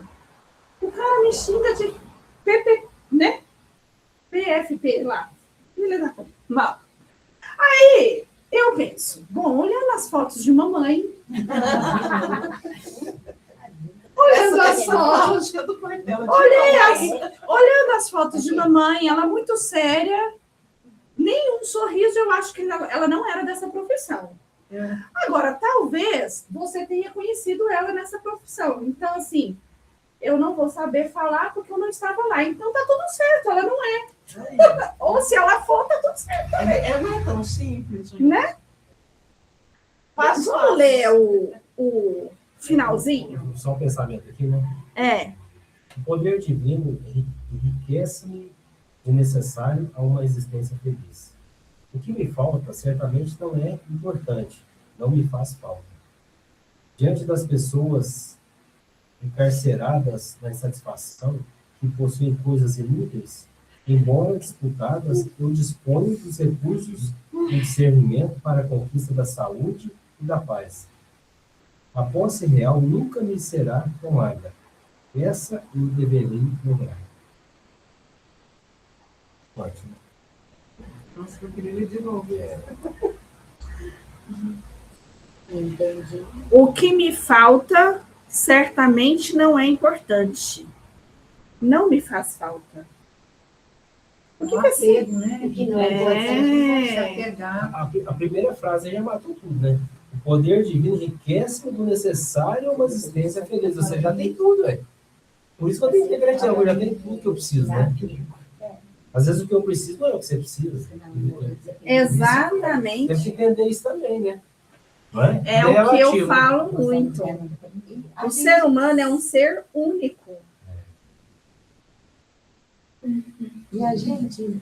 o cara me xinga de PP, né? PFP lá. Filha da puta. Mal. Aí eu penso: bom, olhando as fotos de mamãe, olhando as fotos, olhando as fotos de mamãe, ela muito séria, nenhum sorriso, eu acho que ela não era dessa profissão. Agora, talvez você tenha conhecido ela nessa profissão. Então, assim, eu não vou saber falar porque eu não estava lá. Então, tá tudo certo, ela não é. Ou se ela for, tá tudo certo também. Não é tão simples, gente. Né? Vamos ler o finalzinho? Só um pensamento aqui, né? É. O poder divino enriquece-me o necessário a uma existência feliz. O que me falta, certamente, não é importante, não me faz falta. Diante das pessoas encarceradas na insatisfação, que possuem coisas inúteis, embora disputadas, eu disponho dos recursos e discernimento para a conquista da saúde e da paz. A posse real nunca me será tomada. Essa eu deverei lograr. Ótimo. Nossa, eu queria ler de novo. Entendi. O que me falta certamente não é importante. Não me faz falta. O que é assim? apego, né? O que não é Se importante. apegar. A primeira frase aí já matou tudo, né? O poder divino enriquece do necessário a uma existência feliz. Você já tem tudo, velho. Por isso que eu tenho que ter gratidão, eu já tenho tudo que eu preciso, né? Às vezes o que eu preciso não é o que você precisa. Exatamente. Tem que entender isso também, né? Não é? É o que eu relativo. falo muito. O ser humano é um ser único. E a gente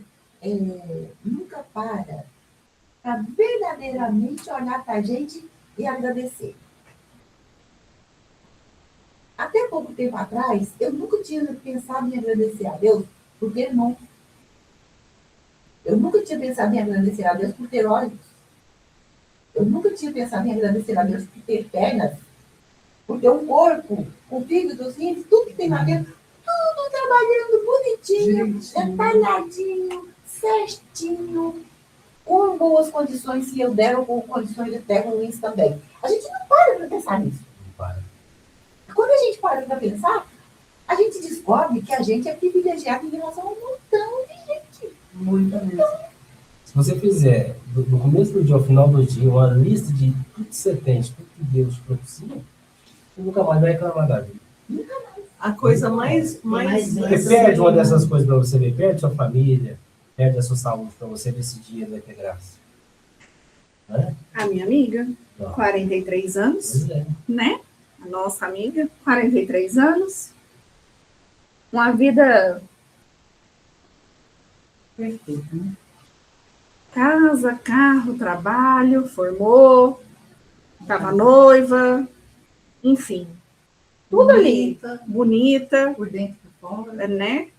nunca para verdadeiramente olhar para a gente e agradecer. Até pouco tempo atrás, eu nunca tinha pensado em agradecer a Deus por ter mãos. Eu nunca tinha pensado em agradecer a Deus por ter olhos. Eu nunca tinha pensado em agradecer a Deus por ter pernas, por ter um corpo, com fígados, rins, tudo que tem lá dentro, tudo trabalhando bonitinho, detalhadinho, certinho, com boas condições, se eu der, ou com condições de terra ruins também. A gente não para pensar nisso. Quando a gente para para pensar, a gente descobre que a gente é privilegiado em relação a um montão de gente. Muito mesmo. Se você fizer, do começo do dia ao final do dia, uma lista de tudo que você tem, de tudo que Deus te propicia, você nunca mais vai reclamar da vida. A coisa mais Você perde uma dessas coisas para você ver, perde sua família, perde a sua saúde para você decidir ele vai ter graça? Né? A minha amiga, Não. 43 anos, Pois é. né? A nossa amiga, 43 anos. Uma vida Perfeito, né? casa, carro, trabalho, formou, estava noiva, enfim, tudo ali, Bonita, bonita, por dentro e por fora. né?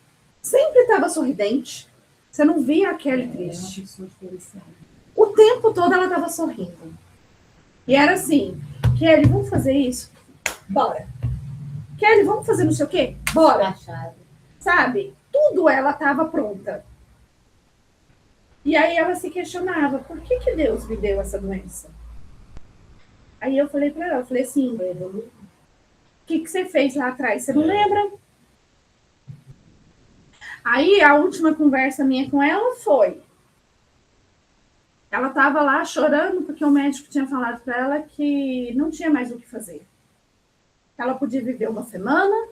Sempre estava sorridente. Você não via a Kelly É uma triste. pessoa diferenciada. O tempo todo ela estava sorrindo. E era assim, Kelly, vamos fazer isso? Bora. Kelly, vamos fazer não sei o quê? Bora. Achado. Sabe? Tudo ela estava pronta. E aí ela se questionava, por que que Deus me deu essa doença? Aí eu falei para ela, eu falei assim, o que que você fez lá atrás? Você não lembra? Aí a última conversa minha com ela foi, ela estava lá chorando porque o médico tinha falado para ela que não tinha mais o que fazer. Ela podia viver uma semana,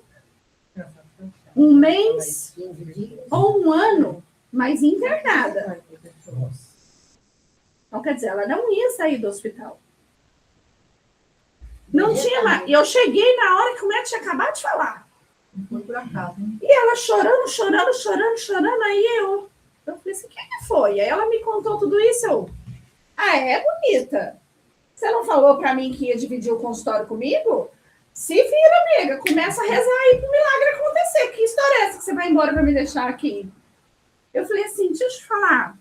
um mês 15 dias. ou um ano, mas internada. Nossa. Então, quer dizer, ela não ia sair do hospital. Não tinha mais. E eu cheguei na hora que o médico tinha acabado de falar. Não foi por acaso, né? E ela chorando, chorando, chorando, chorando. Aí eu falei assim, o que foi? Aí ela me contou tudo isso. É bonita. Você não falou pra mim que ia dividir o consultório comigo? Se vira, amiga. Começa a rezar aí pro milagre acontecer. Que história é essa que você vai embora pra me deixar aqui? Eu falei assim, deixa eu te falar.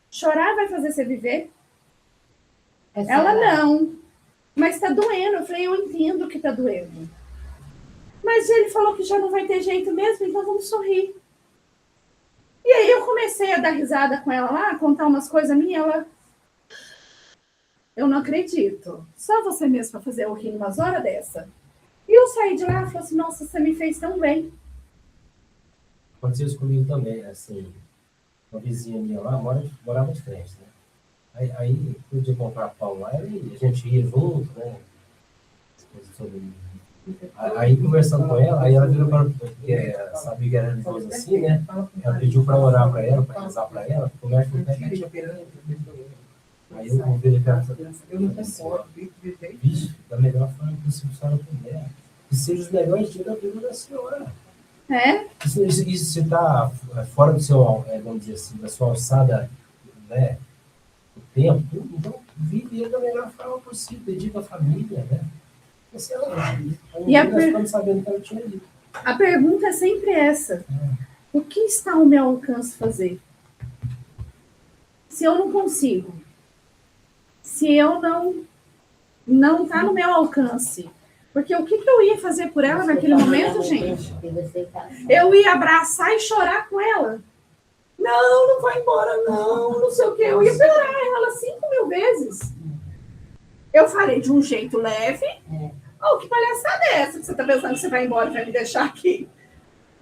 Chorar vai fazer você viver? Ela não. Mas tá doendo. Eu falei, eu entendo que tá doendo. Mas ele falou que já não vai ter jeito mesmo, então vamos sorrir. E aí eu comecei a dar risada com ela lá, contar umas coisas minhas, ela... Eu não acredito. Só você mesmo para fazer eu rir umas horas dessa. E eu saí de lá e falei assim, nossa, você me fez tão bem. Aconteceu isso comigo também, assim, uma vizinha minha lá morava de frente, né? Aí podia comprar pão lá e a gente ia junto, né? Aí conversando com ela, aí ela virou para porque sabia que era religiosa assim, né? Ela pediu para orar para ela, para rezar para ela, o médico falou, aí eu ouvi ele perto, Eu não concordo. bicho, da melhor forma possível a senhora puder. Que seja os melhores dias da vida da senhora. É? Isso se está fora do seu, vamos dizer assim, da sua alçada, né? O tempo, então vive ele da melhor forma possível, dedica a família, né? Sei lá, E a nós ficamos sabendo que ela tinha ido. A pergunta é sempre essa. O que está ao meu alcance fazer? Se eu não consigo, se eu não está no meu alcance, porque o que eu ia fazer por ela naquele momento, gente? Eu ia abraçar e chorar com ela. Não vai embora, não sei o quê. Eu ia piorar ela 5.000 vezes. Eu falei de um jeito leve. Oh, que palhaçada é essa que você está pensando que você vai embora e vai me deixar aqui?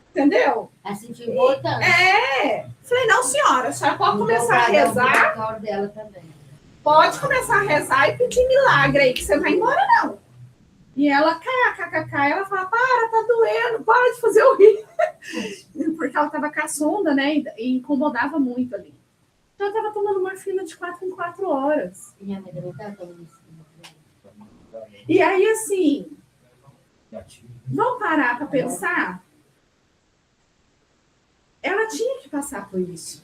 Entendeu? Assim, te botando. Falei, não, senhora, a senhora pode começar a rezar. Dela também. Pode começar a rezar e pedir milagre aí, que você vai embora, não. E ela, kkk, ela fala, tá doendo, para de fazer o rir. Porque ela tava com a sonda, né, e incomodava muito ali. Então eu tava tomando morfina de 4 em 4 horas. Minha mãe também tá tomando isso. E aí, assim, vamos parar para pensar? Ela tinha que passar por isso.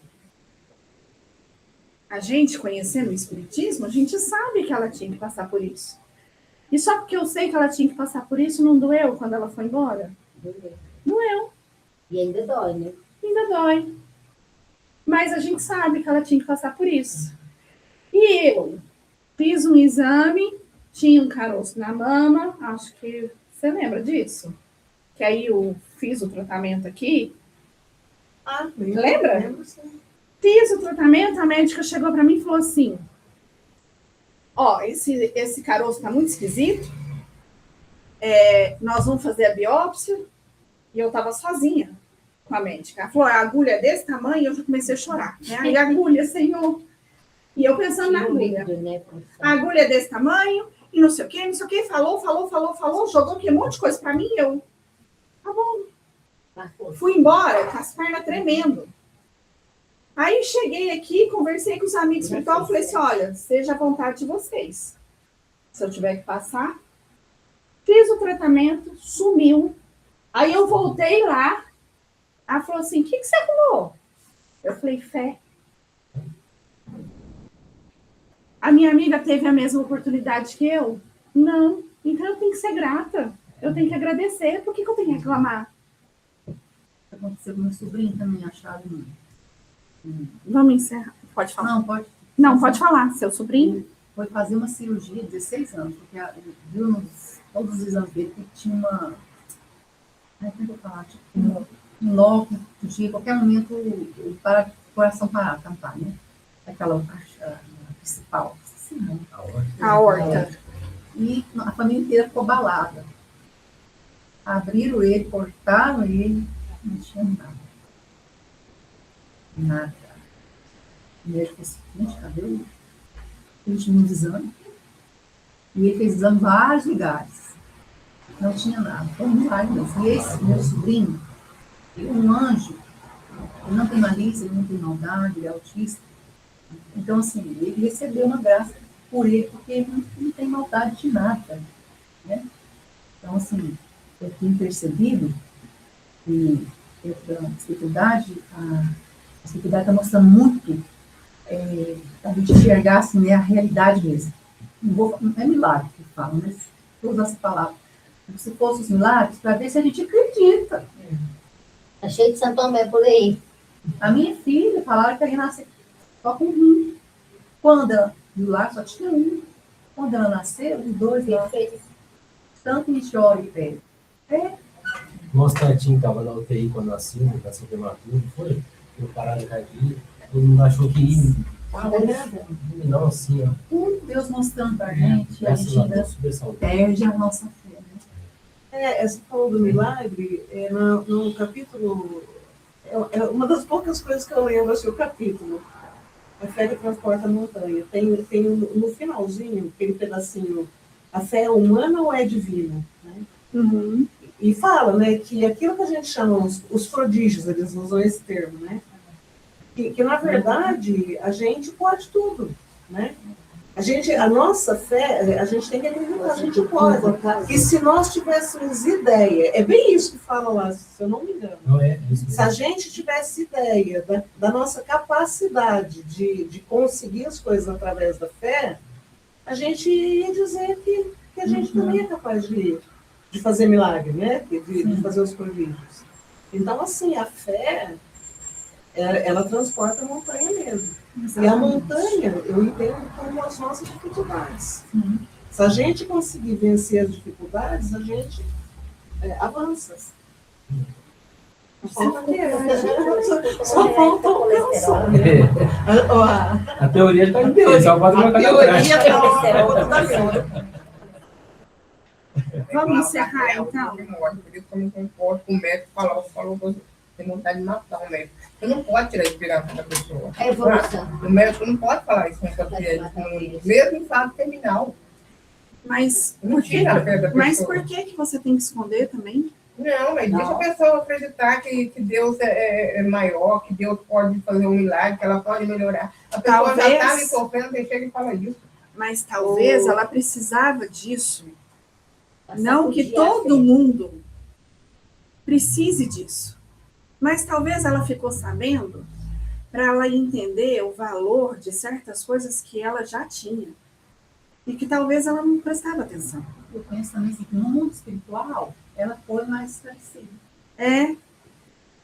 A gente, conhecendo o Espiritismo, a gente sabe que ela tinha que passar por isso. E só porque eu sei que ela tinha que passar por isso, não doeu quando ela foi embora? Doeu. E ainda dói, né? Ainda dói. Mas a gente sabe que ela tinha que passar por isso. E eu fiz um exame, tinha um caroço na mama, acho que você lembra disso? Que aí eu fiz o tratamento aqui. Lembra? Lembro, sim. Fiz o tratamento, a médica chegou para mim e falou assim, esse caroço tá muito esquisito, nós vamos fazer a biópsia, e eu tava sozinha com a médica. Ela falou, a agulha é desse tamanho, e eu já comecei a chorar. Né? Aí a agulha, senhor. E eu pensando na agulha. A agulha é desse tamanho, e não sei o quê, falou, jogou um monte de coisa para mim, eu, tá bom. Fui embora com as pernas tremendo. Aí cheguei aqui, conversei com os amigos espirituais, falei assim, olha, seja a vontade de vocês. Se eu tiver que passar, fiz o tratamento, sumiu. Aí eu voltei lá, ela falou assim, o que você arrumou? Eu falei, fé. A minha amiga teve a mesma oportunidade que eu? Não. Então eu tenho que ser grata. Eu tenho que agradecer. Por que eu tenho que reclamar? Aconteceu com meu sobrinho também, achado. Vamos encerrar. Pode falar. Não, pode. Não, pode falar. Seu sobrinho? Foi fazer uma cirurgia de 16 anos, porque viu todos os exames dele que tinha uma. Ai, como eu vou falar? Tipo, um nó que podia, em qualquer momento, o coração parar, tampar, né? Aquela caixa principal. Assim, né? A horta. E a família inteira ficou abalada. Abriram ele, cortaram ele, não tinha nada. Nada. O médico disse, gente, cadê o último exame? E ele fez exame em vários lugares. Não tinha nada. Foi um milagre mesmo. E esse meu sobrinho, ele é um anjo. Ele não tem malícia, ele não tem maldade, ele é autista. Então, assim, ele recebeu uma graça por ele, porque ele não tem maldade de nada. Né? Então, assim, eu tenho percebido que a espiritualidade está mostrando muito a gente enxergar assim, né, a realidade mesmo. Não é milagre que fala, mas todas as palavras. Se fossem os milagres, para ver se a gente acredita. Tá cheio de Santo Tomé por aí. A minha filha falaram que ela ia nascer só com um. Quando ela viu lá, só tinha um. Quando ela nasceu, os dois lá. Tanto me chora e pede. Nosso Tatinho estava na UTI quando nasceu prematuro, foi? Foi parado cardíaco. Todo mundo achou que ia. Não, assim, ó. Deus mostrando para a gente, e a gente ainda super saudável. perde a nossa fé. Né? Você falou do milagre, no capítulo, é uma das poucas coisas que eu lembro, assim, o capítulo, a fé que transporta a montanha. Tem no finalzinho, aquele pedacinho, a fé é humana ou é divina? Né? Uhum. E fala, né, que aquilo que a gente chama os prodígios, eles usam esse termo, né? Que na verdade, a gente pode tudo, né? A nossa fé, a gente tem que acreditar, a gente pode. E se nós tivéssemos ideia, é bem isso que fala lá, se eu não me engano. Não é isso. Se a gente tivesse ideia da nossa capacidade de conseguir as coisas através da fé, a gente ia dizer que a gente também é capaz de fazer milagre, né? De fazer os prodígios. Então, assim, a fé, ela transporta a montanha mesmo. Exatamente. E a montanha, eu entendo como as nossas dificuldades. Se a gente conseguir vencer as dificuldades, a gente avança. Só falta alcançar. A teoria está em Deus, só pode colocar na prática. Vamos encerrar, então? Por isso que eu não concordo com o médico falou que tem vontade de matar o médico. Você não pode tirar a esperança da pessoa. É evolução. O médico não pode falar isso com essa filha, mesmo em fase terminal. Mas Não tira a fé da pessoa. Mas por que você tem que esconder também? Não, mas deixa a pessoa acreditar que Deus é maior, que Deus pode fazer um milagre, que ela pode melhorar. A pessoa já está me sofrendo, você chega e fala isso. Mas talvez ela precisava disso. Não que todo mundo precise disso. Mas talvez ela ficou sabendo para ela entender o valor de certas coisas que ela já tinha. E que talvez ela não prestava atenção. Eu penso também assim, que no mundo espiritual, ela foi mais esclarecida.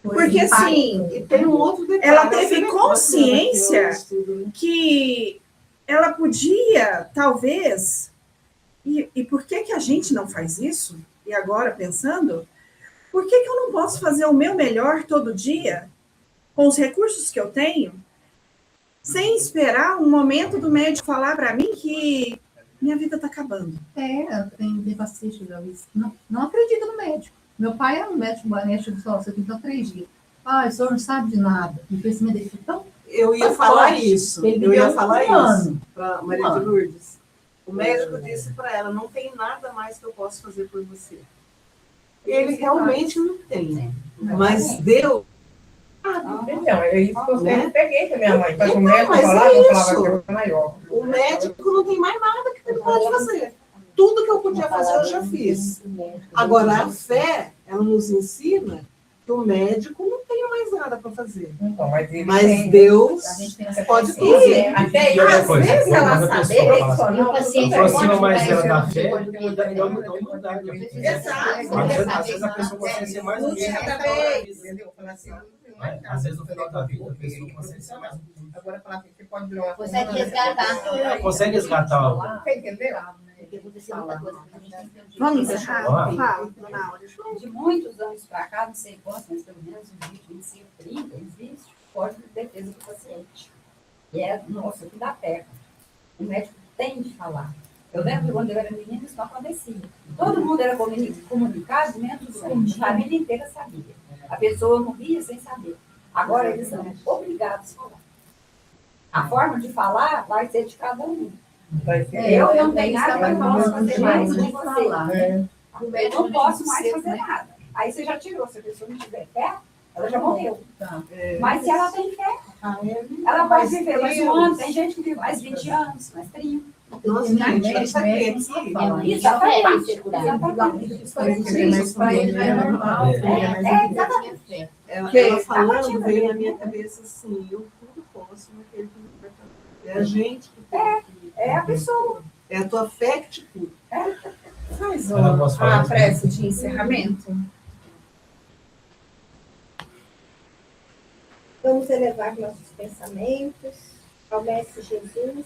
Porque assim, E tem um outro detalhe. ela teve consciência que ela podia, talvez, e por que a gente não faz isso? E agora, pensando, por que eu não posso fazer o meu melhor todo dia, com os recursos que eu tenho, sem esperar um momento do médico falar para mim que minha vida está acabando? Tem paciente que não acredita no médico. Meu pai era um médico, você tem só 3 dias. O senhor não sabe de nada. O conhecimento dele foi tão... Eu ia falar isso. Eu ia falar isso para Maria de Lourdes. O médico disse para ela, não tem nada mais que eu possa fazer por você. Ele realmente não tem. Mas Deus Então, é isso que eu sempre peguei com a minha mãe. Quando o Então, médico mas falava, é eu falava isso. que eu era maior. O médico não tem mais nada que ele pode fazer. Tudo que eu podia fazer, eu já fiz. Agora, a fé, ela nos ensina que o médico não tem mais nada para fazer. Então, mas ele Mas tem- Deus A gente tem essa pode consciência. fazer. Até E outra às coisa, vezes quando ela a pessoa saber, fala ele só assim, não, o paciente tudo bem. aproxima mais Pode ela ser, da pode fé ser, e pode da ser, humildade. Exato. Às vezes a pessoa consegue ser mais humilde. Entendeu? Falar assim, não tem mais nada. Às vezes no final da vida a pessoa consegue ser mais humilde. Agora falar assim, você pode virar uma Consegue semana, resgatar. Consegue resgatar algo. Você entendeu? Porque aconteceu muita coisa. Vamos encerrar? Vamos Fala, dona Áurea. De muitos anos para cá, não sei quantos, mas pelo menos uns 20, 25, 30, existe o Código de Defesa do Paciente. E é nosso aqui da terra. O médico tem de falar. Eu lembro que quando eu era menina, isso não acontecia. Todo mundo era comunicado, menos a família inteira sabia. A pessoa morria sem saber. Agora eles são obrigados a falar. A forma de falar vai ser de cada um. Vai ser. Eu não tenho nada que eu posso fazer mais jeito de de você. falar. É. Eu não posso mais fazer nada. Aí você já tirou. Se a pessoa não tiver fé, ela já morreu. Mas se ela tem fé, ela pode viver mais um ano. Tem gente que vive mais 20 anos, mais 30. Nossa, gente, eu sabia disso. Isso é ser curado. Isso para ele é normal. Exatamente. Ela falando veio na minha cabeça assim, eu tudo posso naquele que me fortalece. É a gente que tem que... É a pessoa. É a tua fé que te cura. Faz Eu não posso falar a isso. prece de encerramento. Vamos elevar nossos pensamentos ao Mestre Jesus,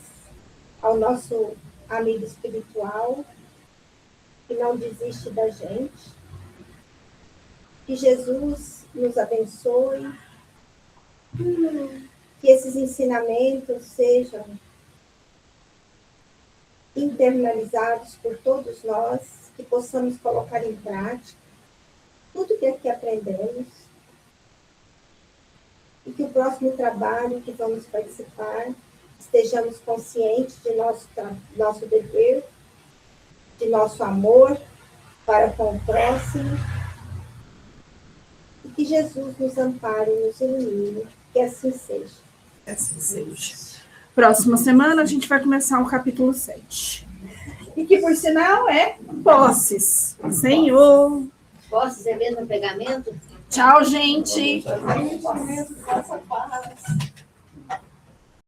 ao nosso amigo espiritual, que não desiste da gente. Que Jesus nos abençoe, que esses ensinamentos sejam internalizados por todos nós, que possamos colocar em prática tudo que aqui aprendemos, e que o próximo trabalho que vamos participar, estejamos conscientes de nosso dever, de nosso amor para com o próximo, e que Jesus nos ampare e nos ilumine, que assim seja. Assim seja. Próxima semana a gente vai começar o capítulo 7. E que, por sinal, é posses. Senhor. Posso ser mesmo pegamento? Tchau, gente. Faça paz.